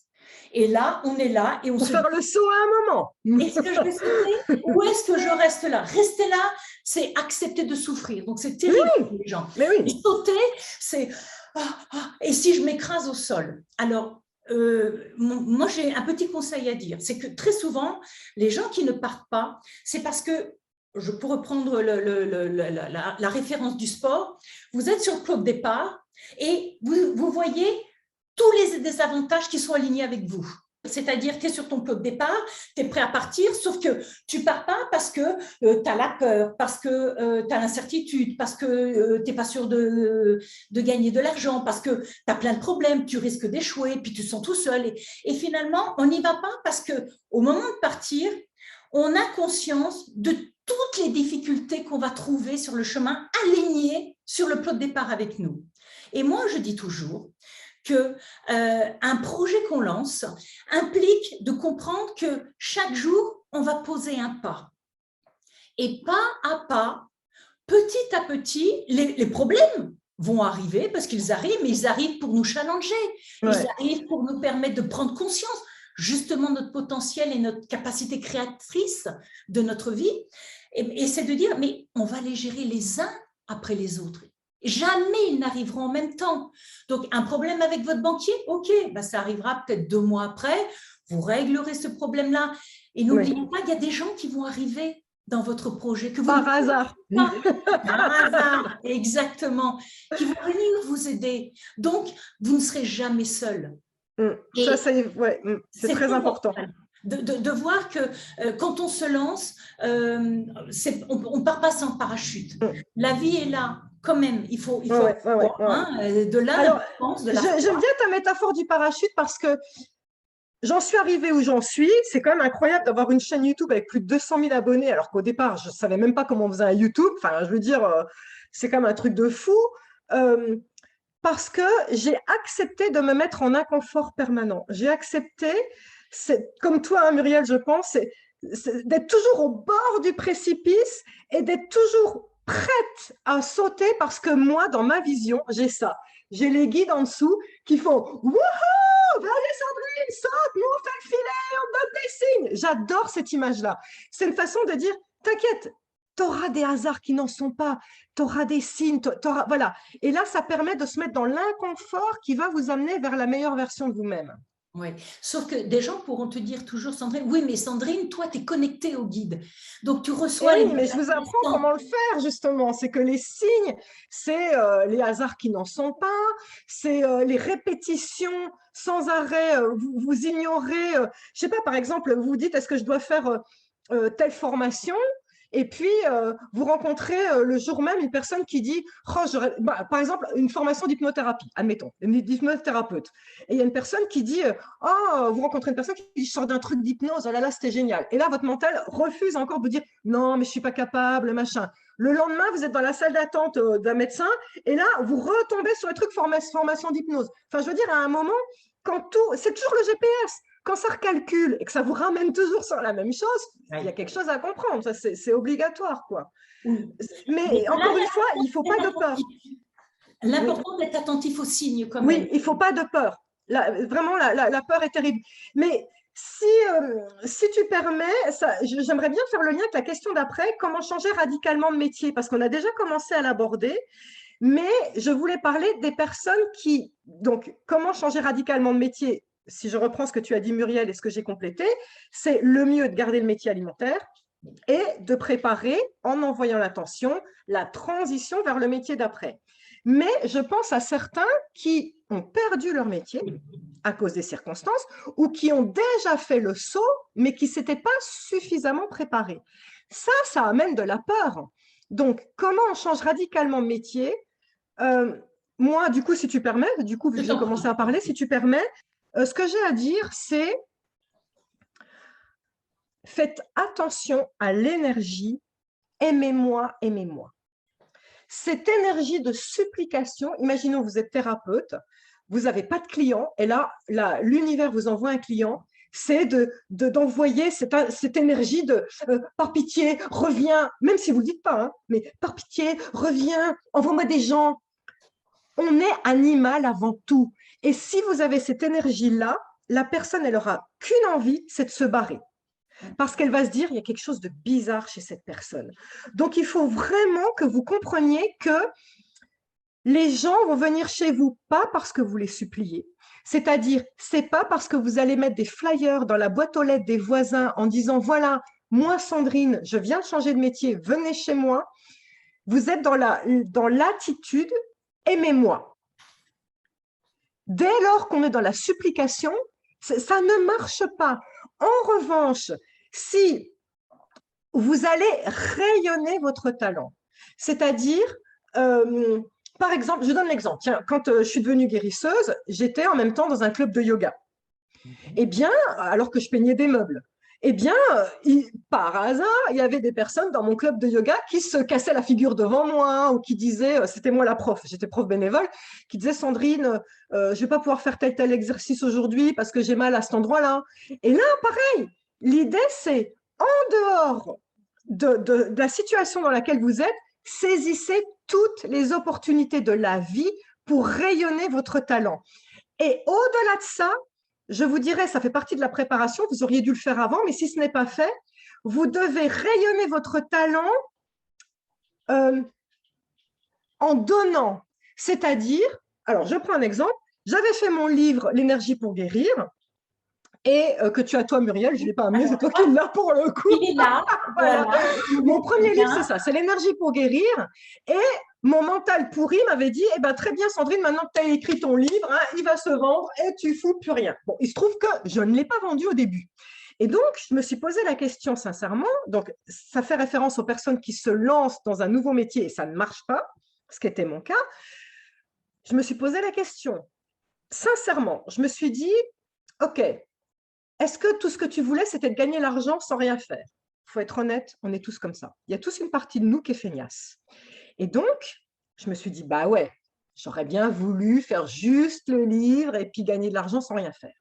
Et là, on est là et on se faire le saut à un moment. Est-ce que je vais sauter ou est-ce que je reste là? Rester là, c'est accepter de souffrir. Donc, c'est terrible pour les gens. Mais oui. Et sauter, c'est et si je m'écrase au sol? Alors, moi, j'ai un petit conseil à dire. C'est que très souvent, les gens qui ne partent pas, c'est parce que, pour reprendre la référence du sport, vous êtes sur le plot de départ et vous voyez tous les désavantages qui sont alignés avec vous. C'est-à-dire, tu es sur ton plot de départ, tu es prêt à partir, sauf que tu ne pars pas parce que tu as la peur, parce que tu as l'incertitude, parce que tu n'es pas sûr de gagner de l'argent, parce que tu as plein de problèmes, tu risques d'échouer, puis tu te sens tout seul. Et finalement, on n'y va pas parce qu'au moment de partir, on a conscience de toutes les difficultés qu'on va trouver sur le chemin alignées sur le plot de départ avec nous. Et moi, je dis toujours qu'un projet qu'on lance implique de comprendre que chaque jour, on va poser un pas. Et pas à pas, petit à petit, les problèmes vont arriver parce qu'ils arrivent, mais ils arrivent pour nous challenger. Ouais. Ils arrivent pour nous permettre de prendre conscience justement de notre potentiel et notre capacité créatrice de notre vie. Et c'est de dire, mais on va les gérer les uns après les autres. Jamais ils n'arriveront en même temps. Donc, un problème avec votre banquier, ok, ben ça arrivera peut-être 2 mois après, vous réglerez ce problème-là. Et n'oubliez pas, il y a des gens qui vont arriver dans votre projet. Que vous par hasard. Par hasard. exactement, qui vont venir vous aider. Donc, vous ne serez jamais seul. Ça, c'est très important. De voir que quand on se lance, on ne part pas sans parachute. La vie est là, quand même. Il faut de là l'importance de la foi. J'aime bien ta métaphore du parachute parce que j'en suis arrivée où j'en suis. C'est quand même incroyable d'avoir une chaîne YouTube avec plus de 200 000 abonnés, alors qu'au départ, je ne savais même pas comment on faisait un YouTube. Enfin, je veux dire, c'est quand même un truc de fou. Parce que j'ai accepté de me mettre en inconfort permanent. J'ai accepté, comme toi, hein, Muriel, je pense, d'être toujours au bord du précipice et d'être toujours prête à sauter parce que moi, dans ma vision, j'ai ça. J'ai les guides en dessous qui font « Wouhou! Vas-y Sandrine, saute, nous on fait le filet, on donne des signes !» J'adore cette image-là. C'est une façon de dire « T'inquiète, tu auras des hasards qui n'en sont pas, tu auras des signes, voilà. » Et là, ça permet de se mettre dans l'inconfort qui va vous amener vers la meilleure version de vous-même. Oui, sauf que des gens pourront te dire toujours, Sandrine, oui, mais Sandrine, toi, tu es connectée au guide. Donc, tu reçois oui, mais je vous apprends comment le faire, justement. C'est que les signes, c'est les hasards qui n'en sont pas, c'est les répétitions sans arrêt. Vous ignorez, je ne sais pas, par exemple, vous vous dites, est-ce que je dois faire telle formation ? Et puis, vous rencontrez le jour même une personne qui dit, oh, par exemple, une formation d'hypnothérapie, admettons, une hypnothérapeute. Et il y a une personne qui dit, oh, vous rencontrez une personne qui dit, je sors d'un truc d'hypnose, oh là là, c'était génial. Et là, votre mental refuse encore de vous dire, non, mais je ne suis pas capable, machin. Le lendemain, vous êtes dans la salle d'attente d'un médecin, et là, vous retombez sur le truc formation d'hypnose. Enfin, je veux dire, à un moment, quand tout, c'est toujours le GPS. Quand ça recalcule et que ça vous ramène toujours sur la même chose, il y a quelque chose à comprendre. Ça, c'est obligatoire, quoi. Mais encore une fois, il ne faut pas de peur. L'important d'être attentif aux signes, quand même. Oui, il ne faut pas de peur. Vraiment, la peur est terrible. Mais si tu permets, j'aimerais bien faire le lien avec la question d'après, comment changer radicalement de métier, parce qu'on a déjà commencé à l'aborder. Mais je voulais parler des personnes qui… Donc, comment changer radicalement de métier ? Si je reprends ce que tu as dit, Muriel, et ce que j'ai complété, c'est le mieux de garder le métier alimentaire et de préparer, en envoyant l'intention, la transition vers le métier d'après. Mais je pense à certains qui ont perdu leur métier à cause des circonstances ou qui ont déjà fait le saut, mais qui ne s'étaient pas suffisamment préparés. Ça amène de la peur. Donc, comment on change radicalement de métier ? Moi, du coup, si tu permets, vu que j'ai commencé à parler, si tu permets, ce que j'ai à dire, c'est faites attention à l'énergie « aimez-moi, aimez-moi ». Cette énergie de supplication, imaginons vous êtes thérapeute, vous n'avez pas de client, et là l'univers vous envoie un client, c'est d'envoyer cette énergie de par pitié, reviens, même si vous ne le dites pas, hein, mais par pitié, reviens, envoie-moi des gens. On est animal avant tout. Et si vous avez cette énergie-là, la personne, elle n'aura qu'une envie, c'est de se barrer. Parce qu'elle va se dire, il y a quelque chose de bizarre chez cette personne. Donc, il faut vraiment que vous compreniez que les gens vont venir chez vous, pas parce que vous les suppliez. C'est-à-dire, c'est pas parce que vous allez mettre des flyers dans la boîte aux lettres des voisins en disant, voilà, moi, Sandrine, je viens de changer de métier, venez chez moi. Vous êtes dans l'attitude, aimez-moi. Dès lors qu'on est dans la supplication, ça ne marche pas. En revanche, si vous allez rayonner votre talent, c'est-à-dire, par exemple, je donne l'exemple, tiens, quand je suis devenue guérisseuse, j'étais en même temps dans un club de yoga. Eh bien, alors que je peignais des meubles, eh bien, par hasard, il y avait des personnes dans mon club de yoga qui se cassaient la figure devant moi ou qui disaient, c'était moi la prof, j'étais prof bénévole, qui disaient, Sandrine, je ne vais pas pouvoir faire tel exercice aujourd'hui parce que j'ai mal à cet endroit-là. Et là, pareil, l'idée, c'est en dehors de la situation dans laquelle vous êtes, saisissez toutes les opportunités de la vie pour rayonner votre talent. Et au-delà de ça, je vous dirais, ça fait partie de la préparation, vous auriez dû le faire avant, mais si ce n'est pas fait, vous devez rayonner votre talent en donnant. C'est-à-dire, alors je prends un exemple, j'avais fait mon livre « L'énergie pour guérir », et que tu as toi, Muriel, je ne l'ai pas amené, c'est toi qui l'as pour le coup. Il est là, voilà. Mon premier livre, c'est ça, c'est l'énergie pour guérir. Et mon mental pourri m'avait dit, eh ben, très bien Sandrine, maintenant que tu as écrit ton livre, hein, il va se vendre et tu fous plus rien. Bon, il se trouve que je ne l'ai pas vendu au début. Et donc, je me suis posé la question sincèrement, donc ça fait référence aux personnes qui se lancent dans un nouveau métier et ça ne marche pas, ce qui était mon cas. Je me suis posé la question, sincèrement, je me suis dit, ok, est-ce que tout ce que tu voulais, c'était de gagner l'argent sans rien faire? Il faut être honnête, on est tous comme ça. Il y a tous une partie de nous qui est feignasse. Et donc, je me suis dit, bah ouais, j'aurais bien voulu faire juste le livre et puis gagner de l'argent sans rien faire.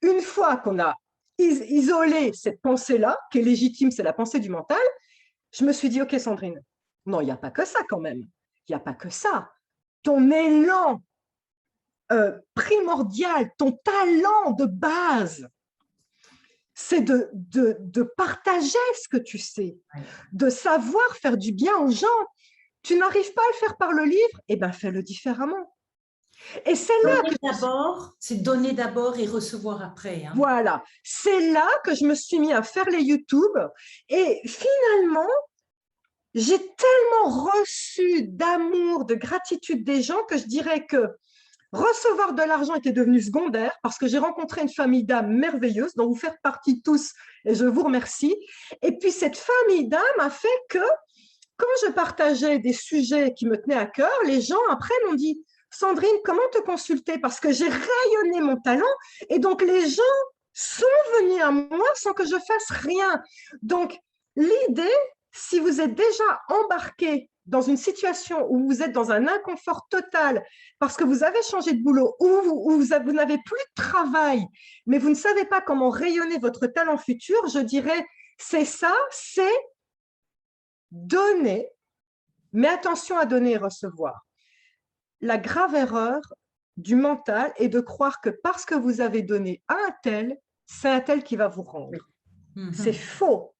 Une fois qu'on a isolé cette pensée-là, qui est légitime, c'est la pensée du mental, je me suis dit, ok Sandrine, non, il n'y a pas que ça quand même. Il n'y a pas que ça. Ton élan primordial, ton talent de base, c'est de partager ce que tu sais, de savoir faire du bien aux gens. Tu n'arrives pas à le faire par le livre, eh bien, fais-le différemment. Et c'est là que c'est donner d'abord et recevoir après. Hein. Voilà, c'est là que je me suis mis à faire les YouTube et finalement, j'ai tellement reçu d'amour, de gratitude des gens que je dirais que recevoir de l'argent était devenu secondaire parce que j'ai rencontré une famille d'âmes merveilleuse dont vous faites partie tous et je vous remercie. Et puis cette famille d'âmes a fait que quand je partageais des sujets qui me tenaient à cœur, les gens après m'ont dit « Sandrine, comment te consulter ?» Parce que j'ai rayonné mon talent et donc les gens sont venus à moi sans que je fasse rien. Donc l'idée, si vous êtes déjà embarqué dans une situation où vous êtes dans un inconfort total parce que vous avez changé de boulot ou vous n'avez plus de travail, mais vous ne savez pas comment rayonner votre talent futur, je dirais c'est ça, c'est donner, mais attention à donner et recevoir. La grave erreur du mental est de croire que parce que vous avez donné à un tel, c'est un tel qui va vous rendre. C'est faux.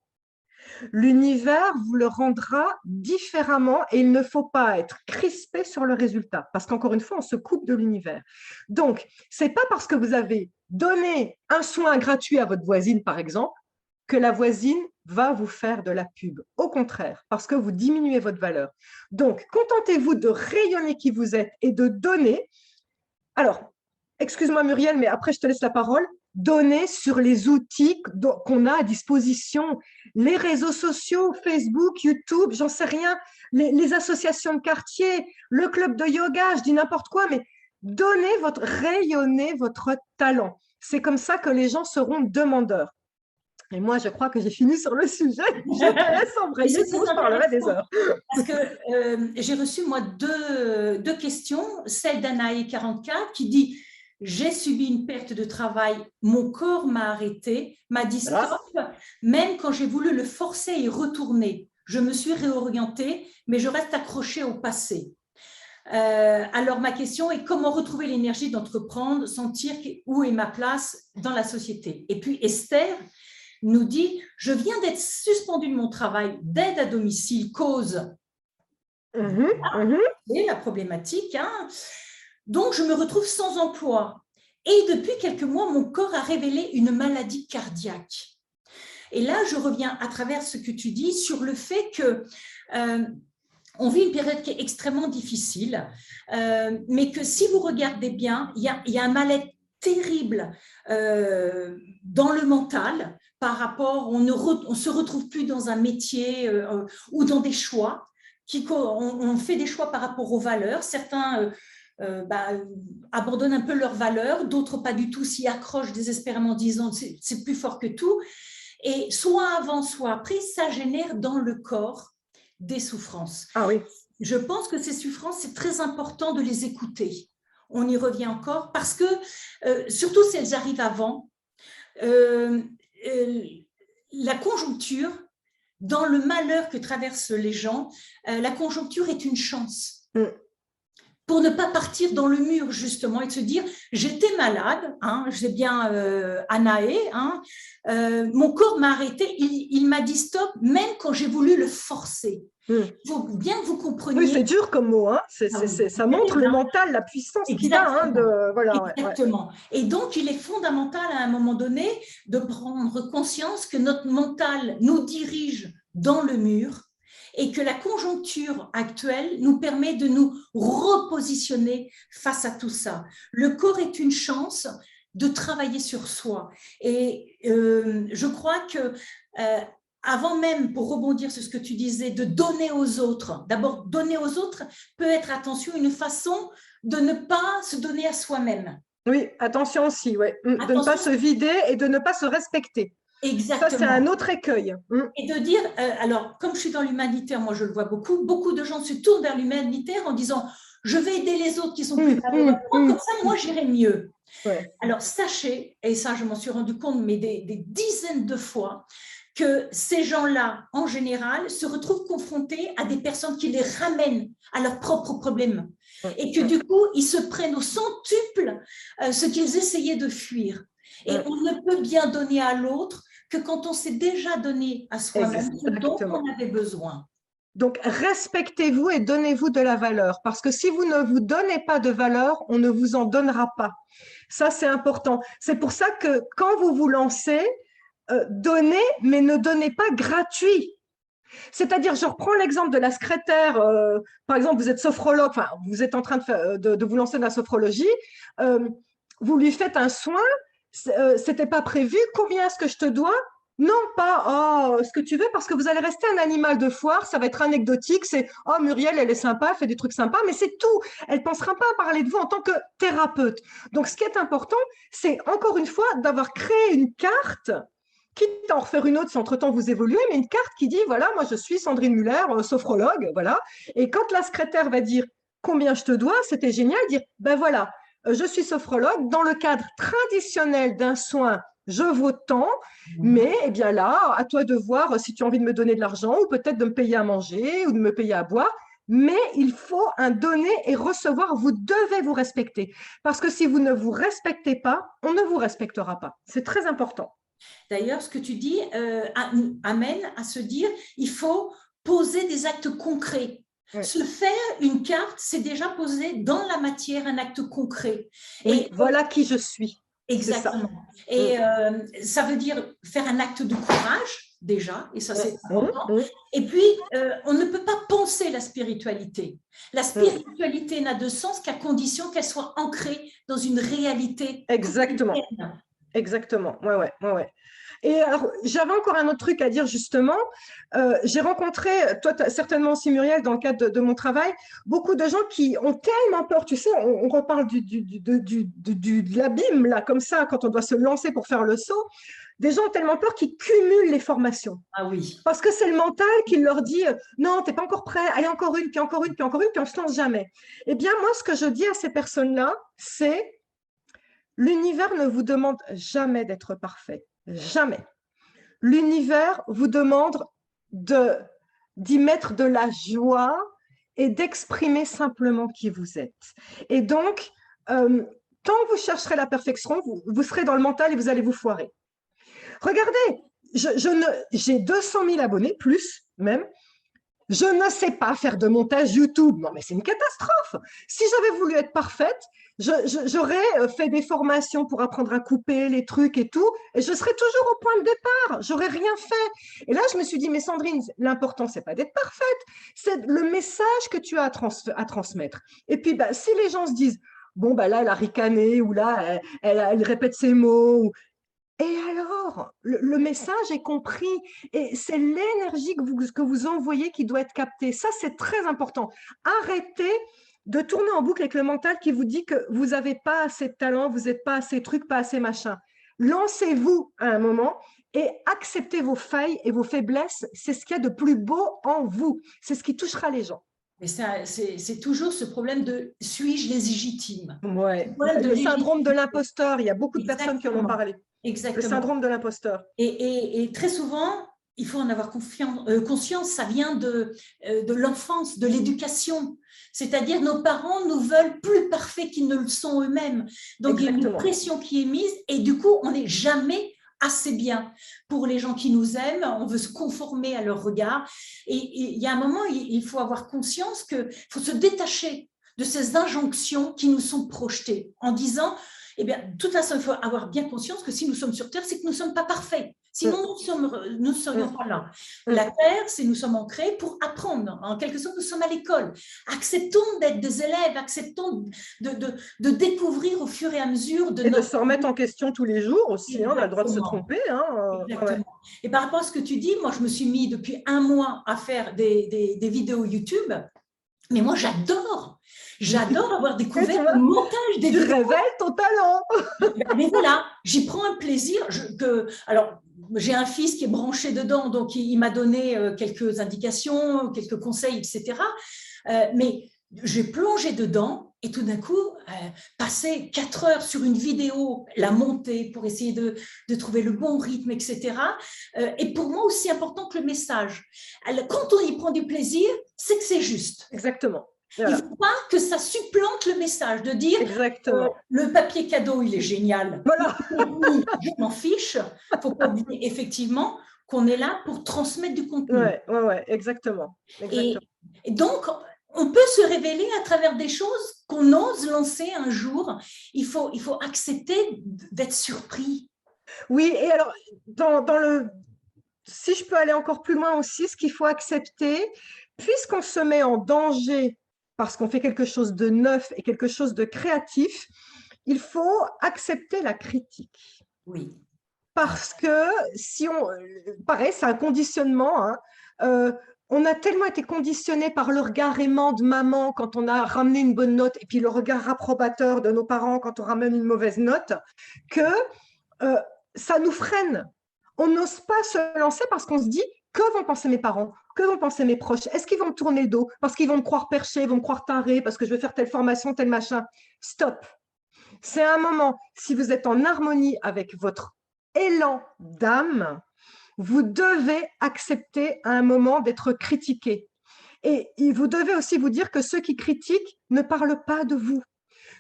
L'univers vous le rendra différemment et il ne faut pas être crispé sur le résultat parce qu'encore une fois, on se coupe de l'univers. Donc, ce n'est pas parce que vous avez donné un soin gratuit à votre voisine, par exemple, que la voisine va vous faire de la pub. Au contraire, parce que vous diminuez votre valeur. Donc, contentez-vous de rayonner qui vous êtes et de donner. Alors, excuse-moi Muriel, mais après je te laisse la parole. Donner sur les outils qu'on a à disposition, les réseaux sociaux, Facebook, YouTube, j'en sais rien, les associations de quartier, le club de yoga, je dis n'importe quoi, mais rayonnez votre talent. C'est comme ça que les gens seront demandeurs. Et moi, je crois que j'ai fini sur le sujet. Je te laisse embrayer, sinon je parlerai des heures. Parce que j'ai reçu, moi, deux questions. Celle d'Anaï 44 qui dit « J'ai subi une perte de travail, mon corps m'a arrêté, m'a dit stop, même quand j'ai voulu le forcer et retourner. Je me suis réorientée, mais je reste accrochée au passé. » Alors, ma question est comment retrouver l'énergie d'entreprendre, sentir où est ma place dans la société. Et puis, Esther nous dit « Je viens d'être suspendue de mon travail d'aide à domicile, cause… » C'est la problématique. Hein. Donc, je me retrouve sans emploi. Et depuis quelques mois, mon corps a révélé une maladie cardiaque. Et là, je reviens à travers ce que tu dis sur le fait que on vit une période qui est extrêmement difficile, mais que si vous regardez bien, il y a un mal-être terrible dans le mental par rapport, on ne se retrouve plus dans un métier ou dans des choix, on fait des choix par rapport aux valeurs, certains abandonnent un peu leurs valeurs, d'autres pas du tout, s'y accrochent désespérément en disant c'est plus fort que tout, et soit avant, soit après, ça génère dans le corps des souffrances. Ah oui. Je pense que ces souffrances, c'est très important de les écouter. On y revient encore parce que, surtout si elles arrivent avant, la conjoncture, dans le malheur que traversent les gens, la conjoncture est une chance. Pour ne pas partir dans le mur, justement, et de se dire « j'étais malade, hein, j'ai bien Anaé, hein, mon corps m'a arrêté, il m'a dit stop, même quand j'ai voulu le forcer. » Il faut bien que vous compreniez… Oui, c'est dur comme mot, hein. Ça montre le mental, la puissance qu'il a. Hein, exactement. Ouais. Et donc, il est fondamental à un moment donné de prendre conscience que notre mental nous dirige dans le mur et que la conjoncture actuelle nous permet de nous repositionner face à tout ça. Le corps est une chance de travailler sur soi. Et je crois que avant même, pour rebondir sur ce que tu disais, de donner aux autres, d'abord donner aux autres peut être, attention, une façon de ne pas se donner à soi-même. Oui, attention aussi, ouais. De ne Attention, pas se vider et de ne pas se respecter. Ça, c'est un exactement. autre écueil. Et de dire, alors, comme je suis dans l'humanitaire, moi je le vois beaucoup, beaucoup de gens se tournent vers l'humanitaire en disant, je vais aider les autres qui sont plus malheureux que moi, comme ça, moi j'irai mieux. Ouais. Alors, sachez, et ça je m'en suis rendu compte, mais des dizaines de fois, que ces gens-là, en général, se retrouvent confrontés à des personnes qui les ramènent à leurs propres problèmes. Et que du coup, ils se prennent au centuple ce qu'ils essayaient de fuir. Et on ne peut bien donner à l'autre que quand on s'est déjà donné à soi-même ce dont on avait besoin. Donc, respectez-vous et donnez-vous de la valeur. Parce que si vous ne vous donnez pas de valeur, on ne vous en donnera pas. Ça, c'est important. C'est pour ça que quand vous vous lancez, donnez, mais ne donnez pas gratuit. C'est-à-dire, je reprends l'exemple de la secrétaire, par exemple, vous êtes sophrologue, enfin, vous êtes en train de vous lancer dans la sophrologie, vous lui faites un soin, c'était pas prévu, combien est-ce que je te dois? Non, pas ce que tu veux, parce que vous allez rester un animal de foire, ça va être anecdotique, c'est oh Muriel, elle est sympa, elle fait des trucs sympas, mais c'est tout. Elle ne pensera pas à parler de vous en tant que thérapeute. Donc, ce qui est important, c'est encore une fois d'avoir créé une carte, quitte à en refaire une autre si entre-temps vous évoluez, mais une carte qui dit, voilà, moi je suis Sandrine Muller, sophrologue, voilà. Et quand la secrétaire va dire combien je te dois, c'était génial, dire, ben voilà, je suis sophrologue, dans le cadre traditionnel d'un soin, je vaux tant, mais eh bien là, à toi de voir si tu as envie de me donner de l'argent ou peut-être de me payer à manger ou de me payer à boire. Mais il faut un donner et recevoir. Vous devez vous respecter. Parce que si vous ne vous respectez pas, on ne vous respectera pas. C'est très important. D'ailleurs, ce que tu dis amène à se dire, il faut poser des actes concrets. Oui. Se faire une carte, c'est déjà poser dans la matière un acte concret. Oui, et voilà qui je suis. Exactement. Et ça veut dire faire un acte de courage, déjà, et ça c'est important. Et puis, on ne peut pas penser la spiritualité. La spiritualité n'a de sens qu'à condition qu'elle soit ancrée dans une réalité. Exactement. Quotidienne. Exactement, ouais. Et alors, j'avais encore un autre truc à dire justement. J'ai rencontré, toi certainement aussi Muriel, dans le cadre de mon travail, beaucoup de gens qui ont tellement peur, tu sais, on reparle de l'abîme, là, comme ça, quand on doit se lancer pour faire le saut. Des gens ont tellement peur qu'ils cumulent les formations. Ah oui. Parce que c'est le mental qui leur dit non, tu n'es pas encore prêt, allez encore une, puis encore une, puis encore une, puis on ne se lance jamais. Eh bien, moi, ce que je dis à ces personnes-là, c'est l'univers ne vous demande jamais d'être parfait. Jamais. L'univers vous demande d'y mettre de la joie et d'exprimer simplement qui vous êtes. Et donc, tant que vous chercherez la perfection, vous serez dans le mental et vous allez vous foirer. Regardez, j'ai 200 000 abonnés, plus même. Je ne sais pas faire de montage YouTube. Non, mais c'est une catastrophe. Si j'avais voulu être parfaite, j'aurais fait des formations pour apprendre à couper les trucs et tout, et je serais toujours au point de départ. J'aurais rien fait. Et là, je me suis dit, mais Sandrine, l'important, c'est pas d'être parfaite, c'est le message que tu as à transmettre. Et puis, bah, si les gens se disent, bon, bah là, elle a ricané, ou là, elle répète ses mots, et alors, le message est compris et c'est l'énergie que vous envoyez qui doit être captée. Ça, c'est très important. Arrêtez de tourner en boucle avec le mental qui vous dit que vous n'avez pas assez de talent, vous n'êtes pas assez truc, pas assez machin. Lancez-vous à un moment et acceptez vos failles et vos faiblesses. C'est ce qu'il y a de plus beau en vous. C'est ce qui touchera les gens. Mais c'est toujours ce problème de suis-je légitime? Ouais. Le syndrome de l'imposteur, il y a beaucoup de personnes qui en ont parlé. Exactement. Le syndrome de l'imposteur. Et très souvent, il faut en avoir conscience, ça vient de l'enfance, de l'éducation. C'est-à-dire nos parents nous veulent plus parfaits qu'ils ne le sont eux-mêmes. Donc, il y a une pression qui est mise et du coup, on n'est jamais assez bien. Pour les gens qui nous aiment, on veut se conformer à leur regard. Et il y a un moment, il faut avoir conscience qu'il faut se détacher de ces injonctions qui nous sont projetées en disant… Eh bien, de toute façon, il faut avoir bien conscience que si nous sommes sur Terre, c'est que nous ne sommes pas parfaits. Sinon, nous ne serions pas là. La Terre, c'est nous sommes ancrés pour apprendre. En quelque sorte, nous sommes à l'école. Acceptons d'être des élèves, acceptons de découvrir au fur et à mesure de de se remettre en question tous les jours aussi, on a le droit de se tromper. Exactement. Et par rapport à ce que tu dis, moi, je me suis mis depuis un mois à faire des vidéos YouTube, mais moi, j'adore avoir découvert le montage des vidéos. Tu révèles ton talent. Mais voilà, j'y prends un plaisir. Alors, j'ai un fils qui est branché dedans, donc il m'a donné quelques indications, quelques conseils, etc. Mais j'ai plongé dedans et tout d'un coup, passer 4 heures sur une vidéo, la monter pour essayer de trouver le bon rythme, etc. Et pour moi aussi important que le message. Alors, quand on y prend du plaisir, c'est que c'est juste. Exactement. Voilà. Il ne faut pas que ça supplante le message, de dire le papier cadeau, il est génial. Voilà. Je m'en fiche. Il ne faut pas oublier effectivement qu'on est là pour transmettre du contenu. Ouais, exactement. Et donc, on peut se révéler à travers des choses qu'on ose lancer un jour. Il faut accepter d'être surpris. Oui, et alors, si je peux aller encore plus loin aussi, ce qu'il faut accepter, puisqu'on se met en danger parce qu'on fait quelque chose de neuf et quelque chose de créatif, il faut accepter la critique. Oui. Parce que pareil, c'est un conditionnement, on a tellement été conditionné par le regard aimant de maman quand on a ramené une bonne note et puis le regard approbateur de nos parents quand on ramène une mauvaise note, que ça nous freine. On n'ose pas se lancer parce qu'on se dit « Que vont penser mes parents ? Que vont penser mes proches ? Est-ce qu'ils vont me tourner le dos parce qu'ils vont me croire perché, ils vont me croire taré parce que je vais faire telle formation, tel machin ?» Stop. C'est un moment, si vous êtes en harmonie avec votre élan d'âme, vous devez accepter à un moment d'être critiqué. Et vous devez aussi vous dire que ceux qui critiquent ne parlent pas de vous.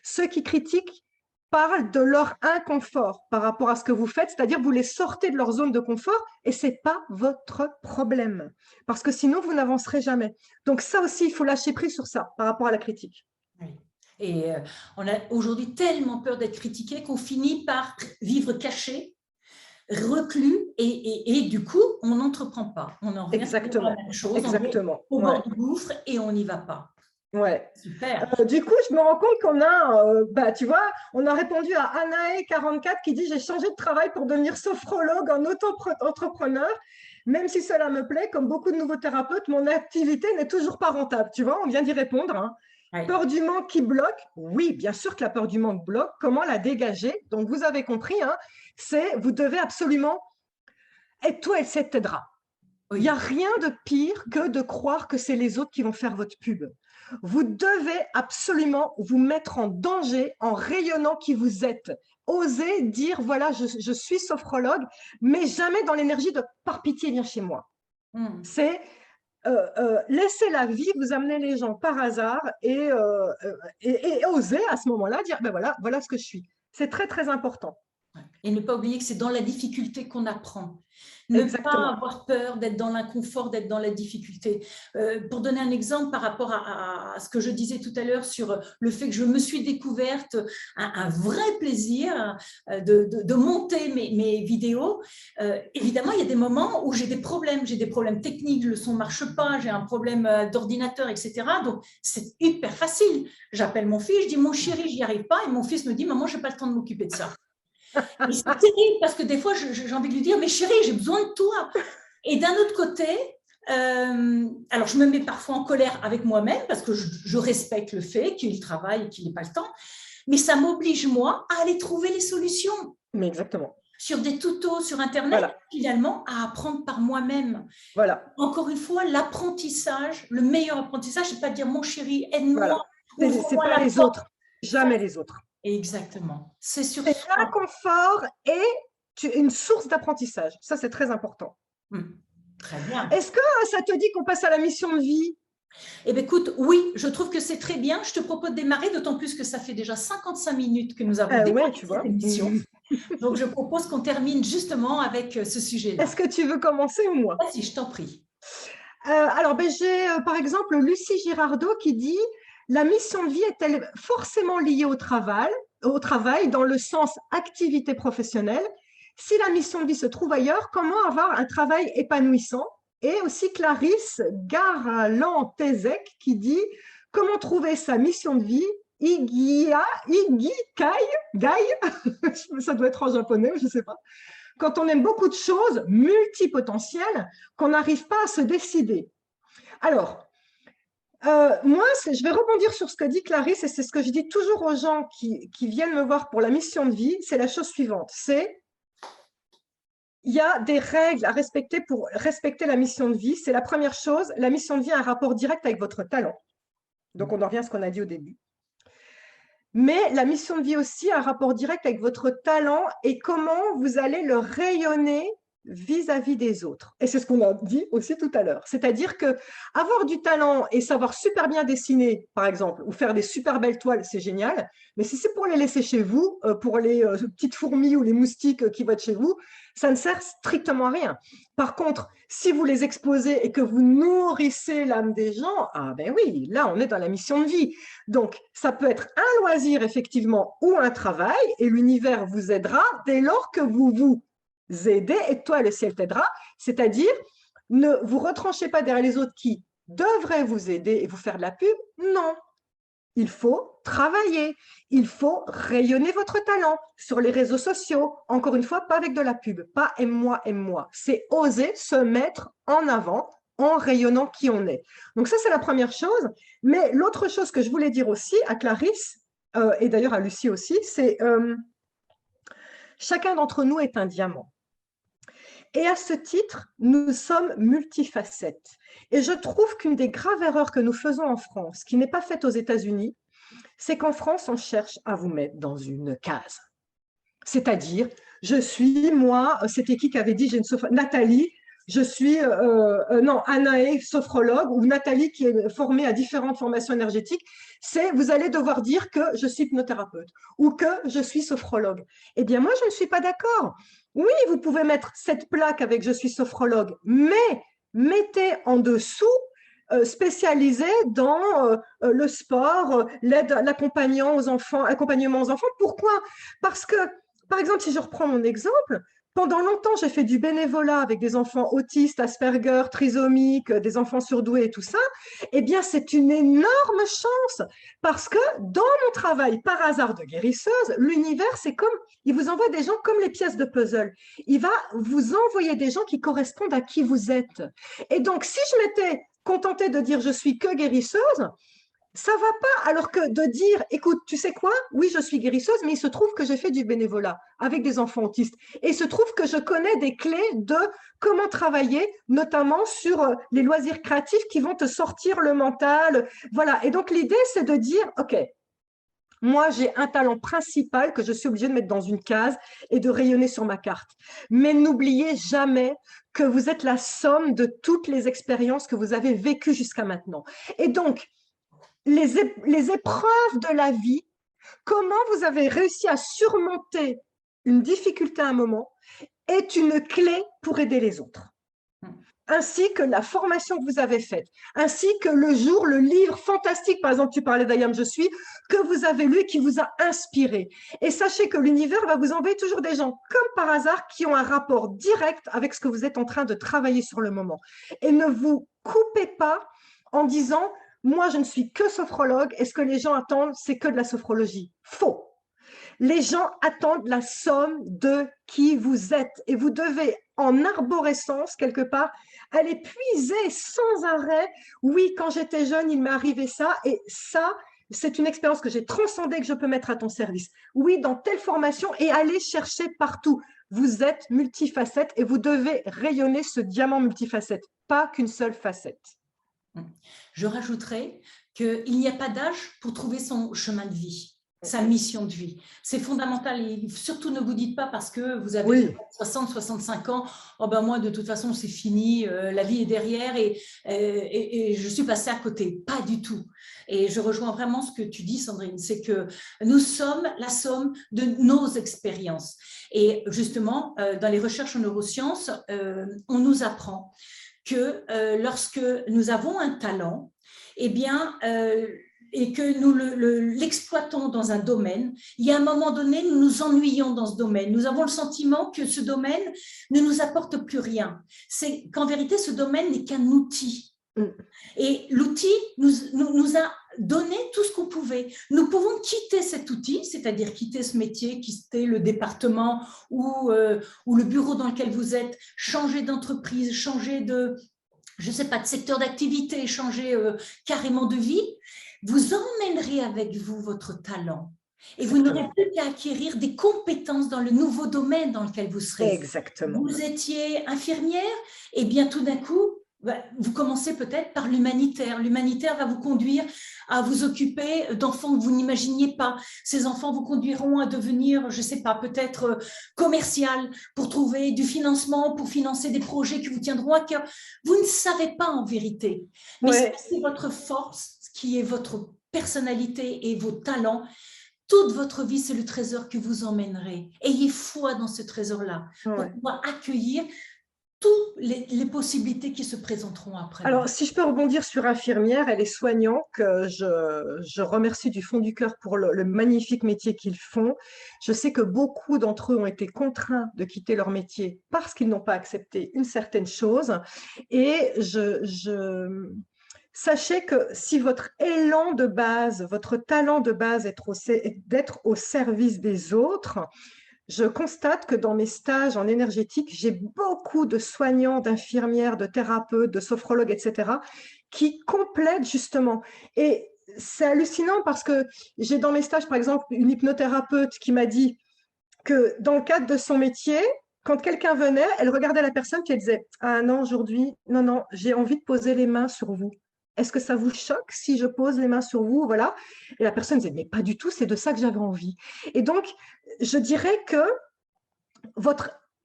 Ceux qui critiquent parlent de leur inconfort par rapport à ce que vous faites, c'est-à-dire vous les sortez de leur zone de confort et ce n'est pas votre problème. Parce que sinon, vous n'avancerez jamais. Donc ça aussi, il faut lâcher prise sur ça par rapport à la critique. Oui. Et on a aujourd'hui tellement peur d'être critiqué qu'on finit par vivre caché, reclus, et du coup, on n'entreprend pas. On en revient à la même chose. Exactement. On est au bord du gouffre et on n'y va pas. Ouais. Super. Du coup, je me rends compte qu'on a, tu vois, on a répondu à Anae44 qui dit « J'ai changé de travail pour devenir sophrologue en auto-entrepreneur. Même si cela me plaît, comme beaucoup de nouveaux thérapeutes, mon activité n'est toujours pas rentable. » Tu vois, on vient d'y répondre. Hein. Ouais. Peur du manque qui bloque. Oui, bien sûr que la peur du manque bloque. Comment la dégager? Donc, vous avez compris, hein, vous devez absolument… Et toi, elle t'aidera. Oui. Il n'y a rien de pire que de croire que c'est les autres qui vont faire votre pub. Vous devez absolument vous mettre en danger en rayonnant qui vous êtes. Osez dire, voilà, je suis sophrologue, mais jamais dans l'énergie de « par pitié, viens chez moi ». C'est laisser la vie vous amener les gens par hasard et oser à ce moment-là dire, ben voilà ce que je suis. C'est très, très important. Et ne pas oublier que c'est dans la difficulté qu'on apprend. Ne pas avoir peur d'être dans l'inconfort, d'être dans la difficulté. Pour donner un exemple par rapport à ce que je disais tout à l'heure sur le fait que je me suis découverte un vrai plaisir de monter mes vidéos, évidemment, il y a des moments où j'ai des problèmes techniques, le son ne marche pas, j'ai un problème d'ordinateur, etc. Donc, c'est hyper facile. J'appelle mon fils, je dis « Mon chéri, j'y arrive pas » et mon fils me dit « Maman, je n'ai pas le temps de m'occuper de ça. » Et c'est terrible parce que des fois, j'ai envie de lui dire « Mais chérie, j'ai besoin de toi !» Et d'un autre côté, alors je me mets parfois en colère avec moi-même parce que je respecte le fait qu'il travaille et qu'il n'ait pas le temps, mais ça m'oblige, moi, à aller trouver les solutions. Mais exactement. Sur des tutos sur Internet, voilà. Finalement, à apprendre par moi-même. Voilà. Encore une fois, l'apprentissage, le meilleur apprentissage, c'est pas de dire « Mon chéri, aide-moi ». Voilà. C'est pas les autres, jamais les autres. Exactement. C'est sur l'inconfort et une source d'apprentissage. Ça, c'est très important. Très bien. Est-ce que ça te dit qu'on passe à la mission de vie? Eh bien, écoute, oui, je trouve que c'est très bien. Je te propose de démarrer, d'autant plus que ça fait déjà 55 minutes que nous avons démarré cette émission. Donc, je propose qu'on termine justement avec ce sujet-là. Est-ce que tu veux commencer ou moi? Vas-y, je t'en prie. Alors, j'ai par exemple Lucie Girardot qui dit « La mission de vie est-elle forcément liée au travail dans le sens activité professionnelle si la mission de vie se trouve ailleurs, comment avoir un travail épanouissant? Et aussi Clarisse Garland-Tezek qui dit comment trouver sa mission de vie, Igikai, ça doit être en japonais, je ne sais pas. Quand on aime beaucoup de choses multipotentielles, qu'on n'arrive pas à se décider. Alors, moi, je vais rebondir sur ce que dit Clarisse, et c'est ce que je dis toujours aux gens qui viennent me voir pour la mission de vie, c'est la chose suivante, c'est il y a des règles à respecter pour respecter la mission de vie. C'est la première chose, la mission de vie a un rapport direct avec votre talent. Donc, on en revient à ce qu'on a dit au début. Mais la mission de vie aussi a un rapport direct avec votre talent et comment vous allez le rayonner vis-à-vis des autres. Et c'est ce qu'on a dit aussi tout à l'heure. C'est-à-dire que avoir du talent et savoir super bien dessiner, par exemple, ou faire des super belles toiles, c'est génial. Mais si c'est pour les laisser chez vous, pour les petites fourmis ou les moustiques qui vont être chez vous, ça ne sert strictement à rien. Par contre, si vous les exposez et que vous nourrissez l'âme des gens, ah ben oui, là, on est dans la mission de vie. Donc, ça peut être un loisir, effectivement, ou un travail, et l'univers vous aidera dès lors que vous vous aidez, et toi, le ciel t'aidera. C'est-à-dire, ne vous retranchez pas derrière les autres qui devraient vous aider et vous faire de la pub. Non, il faut travailler, il faut rayonner votre talent sur les réseaux sociaux. Encore une fois, pas avec de la pub, pas aime-moi, aime-moi. C'est oser se mettre en avant en rayonnant qui on est. Donc ça, c'est la première chose. Mais l'autre chose que je voulais dire aussi à Clarisse, et d'ailleurs à Lucie aussi, c'est chacun d'entre nous est un diamant. Et à ce titre, nous sommes multifacettes. Et je trouve qu'une des graves erreurs que nous faisons en France, qui n'est pas faite aux États-Unis, c'est qu'en France, on cherche à vous mettre dans une case. C'est-à-dire, je suis, moi, c'était qui avait dit, Nathalie, je suis, non, Anaë, sophrologue, ou Nathalie qui est formée à différentes formations énergétiques, c'est, vous allez devoir dire que je suis hypnothérapeute ou que je suis sophrologue. Eh bien, moi, je ne suis pas d'accord. Oui, vous pouvez mettre cette plaque avec je suis sophrologue, mais mettez en dessous spécialisé dans le sport, l'aide, l'accompagnement aux enfants. Pourquoi? Parce que, par exemple, si je reprends mon exemple, pendant longtemps, j'ai fait du bénévolat avec des enfants autistes, Asperger, trisomiques, des enfants surdoués et tout ça. Eh bien, c'est une énorme chance parce que dans mon travail, par hasard de guérisseuse, l'univers, c'est comme, il vous envoie des gens comme les pièces de puzzle. Il va vous envoyer des gens qui correspondent à qui vous êtes. Et donc, si je m'étais contentée de dire je suis que guérisseuse, ça va pas. Alors que de dire, écoute, tu sais quoi? Oui, je suis guérisseuse, mais il se trouve que j'ai fait du bénévolat avec des enfants autistes. Et il se trouve que je connais des clés de comment travailler, notamment sur les loisirs créatifs qui vont te sortir le mental. Voilà. Et donc, l'idée, c'est de dire, OK, moi, j'ai un talent principal que je suis obligée de mettre dans une case et de rayonner sur ma carte. Mais n'oubliez jamais que vous êtes la somme de toutes les expériences que vous avez vécues jusqu'à maintenant. Et donc, les épreuves de la vie, comment vous avez réussi à surmonter une difficulté à un moment, est une clé pour aider les autres. Ainsi que la formation que vous avez faite, ainsi que le livre fantastique, par exemple, tu parlais d'Ayam Je suis, que vous avez lu et qui vous a inspiré. Et sachez que l'univers va vous envoyer toujours des gens, comme par hasard, qui ont un rapport direct avec ce que vous êtes en train de travailler sur le moment. Et ne vous coupez pas en disant moi, je ne suis que sophrologue, et ce que les gens attendent, c'est que de la sophrologie. Faux. Les gens attendent la somme de qui vous êtes, et vous devez, en arborescence, quelque part, aller puiser sans arrêt. Oui, quand j'étais jeune, il m'est arrivé ça, et ça, c'est une expérience que j'ai transcendée, que je peux mettre à ton service. Oui, dans telle formation, et aller chercher partout. Vous êtes multifacette, et vous devez rayonner ce diamant multifacette, pas qu'une seule facette. Je rajouterais qu'il n'y a pas d'âge pour trouver son chemin de vie, sa mission de vie. C'est fondamental. Et surtout, ne vous dites pas parce que vous avez 60, 65 ans, oh ben moi, de toute façon, c'est fini, la vie est derrière et je suis passée à côté. Pas du tout. Et je rejoins vraiment ce que tu dis, Sandrine, c'est que nous sommes la somme de nos expériences. Et justement, dans les recherches en neurosciences, on nous apprend que lorsque nous avons un talent, eh bien, et que nous l'exploitons dans un domaine, il y a un moment donné, nous nous ennuyons dans ce domaine. Nous avons le sentiment que ce domaine ne nous apporte plus rien. C'est qu'en vérité, ce domaine n'est qu'un outil. Et l'outil nous a donné tout ce qu'on pouvait. Nous pouvons quitter cet outil, c'est-à-dire quitter ce métier, quitter le département ou le bureau dans lequel vous êtes, changer d'entreprise, changer de, je ne sais pas, de secteur d'activité, changer carrément de vie. Vous emmènerez avec vous votre talent. Et vous n'aurez plus qu'à acquérir des compétences dans le nouveau domaine dans lequel vous serez. Exactement. Vous étiez infirmière, et bien tout d'un coup, vous commencez peut-être par l'humanitaire. L'humanitaire va vous conduire à vous occuper d'enfants que vous n'imaginiez pas. Ces enfants vous conduiront à devenir, je ne sais pas, peut-être commercial pour trouver du financement, pour financer des projets qui vous tiendront à cœur. Vous ne savez pas en vérité. Mais c'est votre force, qui est votre personnalité et vos talents. Toute votre vie, c'est le trésor que vous emmènerez. Ayez foi dans ce trésor-là pour pouvoir accueillir toutes les possibilités qui se présenteront après. Alors, si je peux rebondir sur infirmière, elle est soignante, que je remercie du fond du cœur pour le magnifique métier qu'ils font. Je sais que beaucoup d'entre eux ont été contraints de quitter leur métier parce qu'ils n'ont pas accepté une certaine chose. Et sachez que si votre élan de base, votre talent de base est d'être au service des autres, je constate que dans mes stages en énergétique, j'ai beaucoup de soignants, d'infirmières, de thérapeutes, de sophrologues, etc., qui complètent justement. Et c'est hallucinant parce que j'ai dans mes stages, par exemple, une hypnothérapeute qui m'a dit que dans le cadre de son métier, quand quelqu'un venait, elle regardait la personne et elle disait « Ah non, aujourd'hui, non, j'ai envie de poser les mains sur vous. Est-ce que ça vous choque si je pose les mains sur vous ?» Voilà. Et la personne disait « Mais pas du tout, c'est de ça que j'avais envie. » Et donc, je dirais que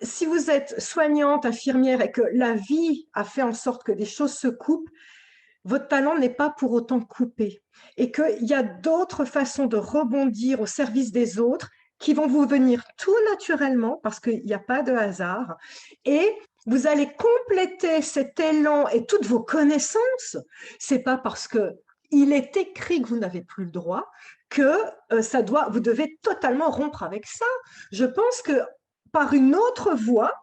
si vous êtes soignante, infirmière et que la vie a fait en sorte que des choses se coupent, votre talent n'est pas pour autant coupé et qu'il y a d'autres façons de rebondir au service des autres qui vont vous venir tout naturellement parce qu'il n'y a pas de hasard et vous allez compléter cet élan et toutes vos connaissances. C'est pas parce qu'il est écrit que vous n'avez plus le droit que vous devez totalement rompre avec ça. Je pense que par une autre voie,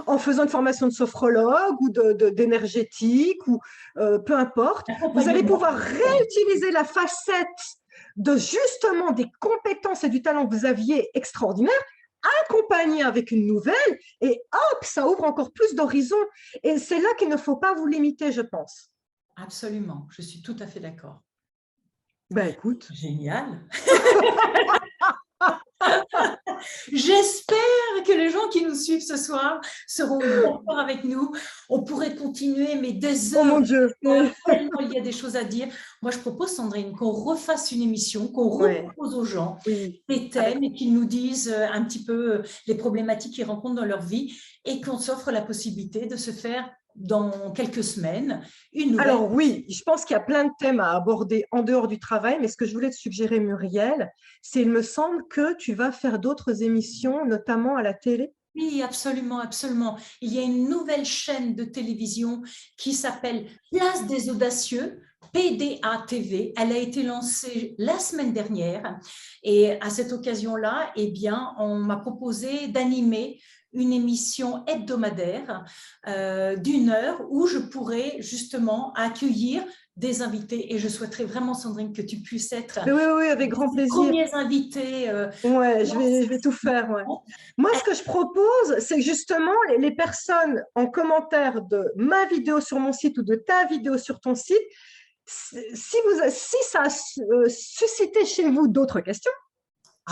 en faisant une formation de sophrologue ou d'énergétique ou peu importe, vous allez pouvoir réutiliser la facette de justement des compétences et du talent que vous aviez extraordinaire, accompagné avec une nouvelle et hop, ça ouvre encore plus d'horizons. Et c'est là qu'il ne faut pas vous limiter, je pense. Absolument, je suis tout à fait d'accord. Ben écoute. Génial. J'espère que les gens qui nous suivent ce soir seront d'accord avec nous. On pourrait continuer, mais des heures. Oh mon Dieu. Tellement il y a des choses à dire. Moi, je propose, Sandrine, qu'on refasse une émission, qu'on repose aux gens des thèmes et qu'ils nous disent un petit peu les problématiques qu'ils rencontrent dans leur vie et qu'on s'offre la possibilité de se faire dans quelques semaines une nouvelle. Alors oui, je pense qu'il y a plein de thèmes à aborder en dehors du travail, mais ce que je voulais te suggérer, Muriel, c'est il me semble que tu vas faire d'autres émissions, notamment à la télé. Oui, absolument, absolument. Il y a une nouvelle chaîne de télévision qui s'appelle Place des Audacieux, PDA TV. Elle a été lancée la semaine dernière et à cette occasion-là, eh bien, on m'a proposé d'animer une émission hebdomadaire d'1 heure où je pourrais justement accueillir des invités et je souhaiterais vraiment, Sandrine, que tu puisses être oui, avec grand plaisir. Premiers invités. Ouais, je vais tout faire. Ouais. Moi, ce que je propose, c'est justement les personnes en commentaire de ma vidéo sur mon site ou de ta vidéo sur ton site, si ça a suscité chez vous d'autres questions,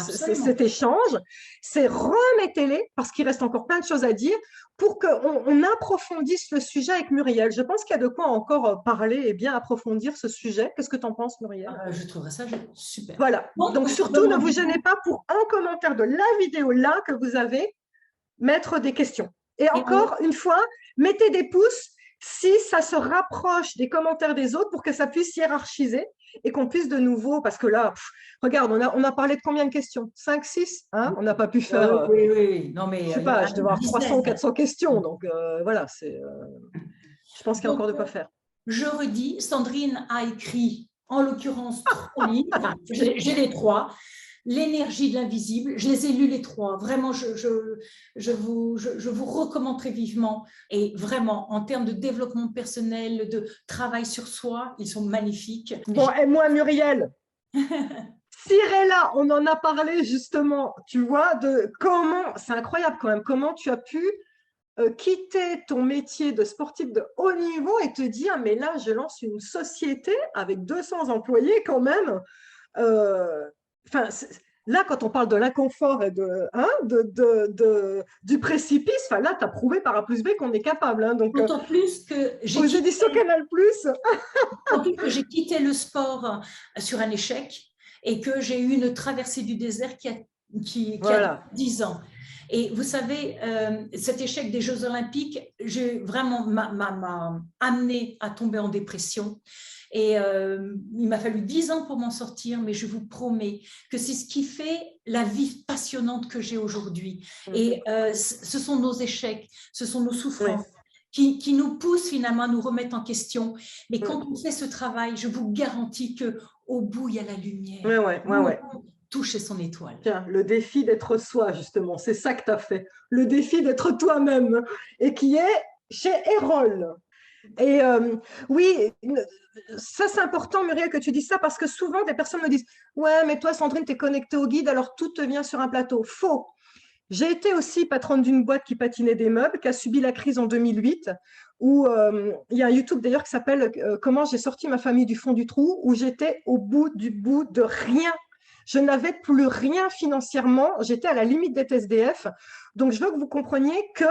cet échange, c'est remettez-les parce qu'il reste encore plein de choses à dire pour qu'on approfondisse le sujet avec Muriel. Je pense qu'il y a de quoi encore parler et bien approfondir ce sujet. Qu'est-ce que tu en penses, Muriel? Je trouverais ça super. Voilà. Donc, surtout, ne vous gênez pas pour, en commentaire de la vidéo là que vous avez, mettre des questions. Et encore une fois, mettez des pouces si ça se rapproche des commentaires des autres pour que ça puisse hiérarchiser et qu'on puisse de nouveau, parce que là, regarde, on a parlé de combien de questions? 5, 6 hein? On n'a pas pu faire, oui. Non, mais, je ne sais pas, je devais avoir 300 ou 400 questions, donc voilà, je pense qu'il y a encore de quoi faire. Je redis, Sandrine a écrit en l'occurrence 3 livres, enfin, j'ai les 3. L'énergie de l'invisible, je les ai lus les 3. Vraiment, je vous recommande très vivement. Et vraiment, en termes de développement personnel, de travail sur soi, ils sont magnifiques. Bon, et moi, Muriel, Cyrella, on en a parlé justement, tu vois, de comment, c'est incroyable quand même, comment tu as pu quitter ton métier de sportif de haut niveau et te dire, mais là, je lance une société avec 200 employés quand même. Enfin, là, quand on parle de l'inconfort et du précipice, enfin, là, tu as prouvé par A plus B qu'on est capable. Hein, donc, d'autant plus que aux éditions Canal+. J'ai quitté le sport sur un échec et que j'ai eu une traversée du désert qui Voilà. a 10 ans. Et vous savez, cet échec des Jeux Olympiques, m'a amené à tomber en dépression. Et il m'a fallu 10 ans pour m'en sortir, mais je vous promets que c'est ce qui fait la vie passionnante que j'ai aujourd'hui. Et ce sont nos échecs, ce sont nos souffrances. Qui nous poussent finalement à nous remettre en question. Mais quand on fait ce travail, je vous garantis qu'au bout, il y a la lumière. Ouais. Toucher son étoile. Tiens, le défi d'être soi, justement, c'est ça que tu as fait. Le défi d'être toi-même, et qui est chez Erol. Et oui, ça c'est important, Muriel, que tu dises ça, parce que souvent des personnes me disent « Ouais, mais toi, Sandrine, tu es connectée au guide, alors tout te vient sur un plateau. » Faux. J'ai été aussi patronne d'une boîte qui patinait des meubles, qui a subi la crise en 2008, où il y a un YouTube d'ailleurs qui s'appelle « Comment j'ai sorti ma famille du fond du trou », où j'étais au bout de rien. Je n'avais plus rien financièrement, j'étais à la limite d'être SDF. Donc, je veux que vous compreniez que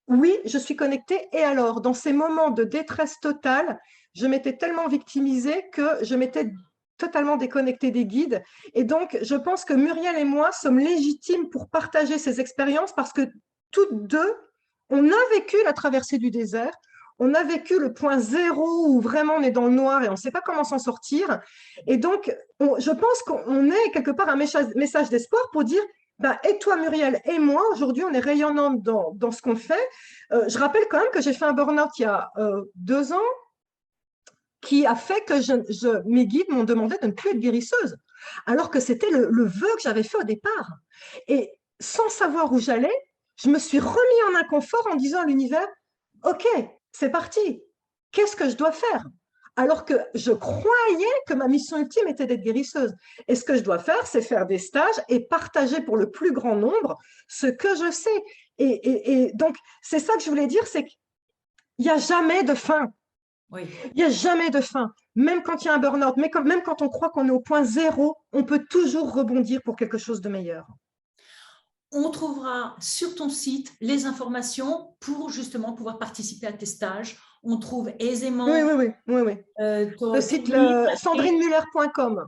oui, je suis connectée. Et alors, dans ces moments de détresse totale, je m'étais tellement victimisée que je m'étais totalement déconnectée des guides. Et donc, je pense que Muriel et moi sommes légitimes pour partager ces expériences parce que toutes deux, on a vécu la traversée du désert, on a vécu le point zéro où vraiment on est dans le noir et on ne sait pas comment s'en sortir. Et donc, je pense qu'on est quelque part un message d'espoir pour dire et toi, Muriel, et moi, aujourd'hui, on est rayonnantes dans ce qu'on fait. Je rappelle quand même que j'ai fait un burn-out il y a 2 ans qui a fait que mes guides m'ont demandé de ne plus être guérisseuse, alors que c'était le vœu que j'avais fait au départ. Et sans savoir où j'allais, je me suis remis en inconfort en disant à l'univers, OK, c'est parti, qu'est-ce que je dois faire ? Alors que je croyais que ma mission ultime était d'être guérisseuse. Et ce que je dois faire, c'est faire des stages et partager pour le plus grand nombre ce que je sais. Et donc, c'est ça que je voulais dire, c'est qu'il n'y a jamais de fin. Oui. Il n'y a jamais de fin. Même quand il y a un burn-out, même quand on croit qu'on est au point zéro, on peut toujours rebondir pour quelque chose de meilleur. On trouvera sur ton site les informations pour justement pouvoir participer à tes stages. On trouve aisément… Oui. Le site sandrinemuller.com.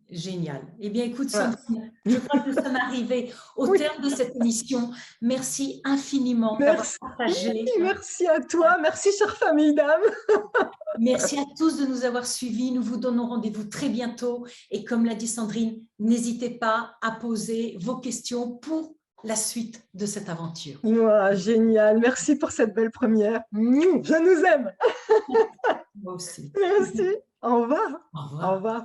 Génial. Eh bien, écoute, Sandrine, je crois que nous sommes arrivés au terme de cette émission. Merci infiniment d'avoir partagé. Merci à toi. Merci, chère famille d'âme. Merci à tous de nous avoir suivis. Nous vous donnons rendez-vous très bientôt. Et comme l'a dit Sandrine, n'hésitez pas à poser vos questions pour la suite de cette aventure. Wow, génial. Merci pour cette belle première. Je nous aime. Moi aussi. Merci. Au revoir. Au revoir. Au revoir.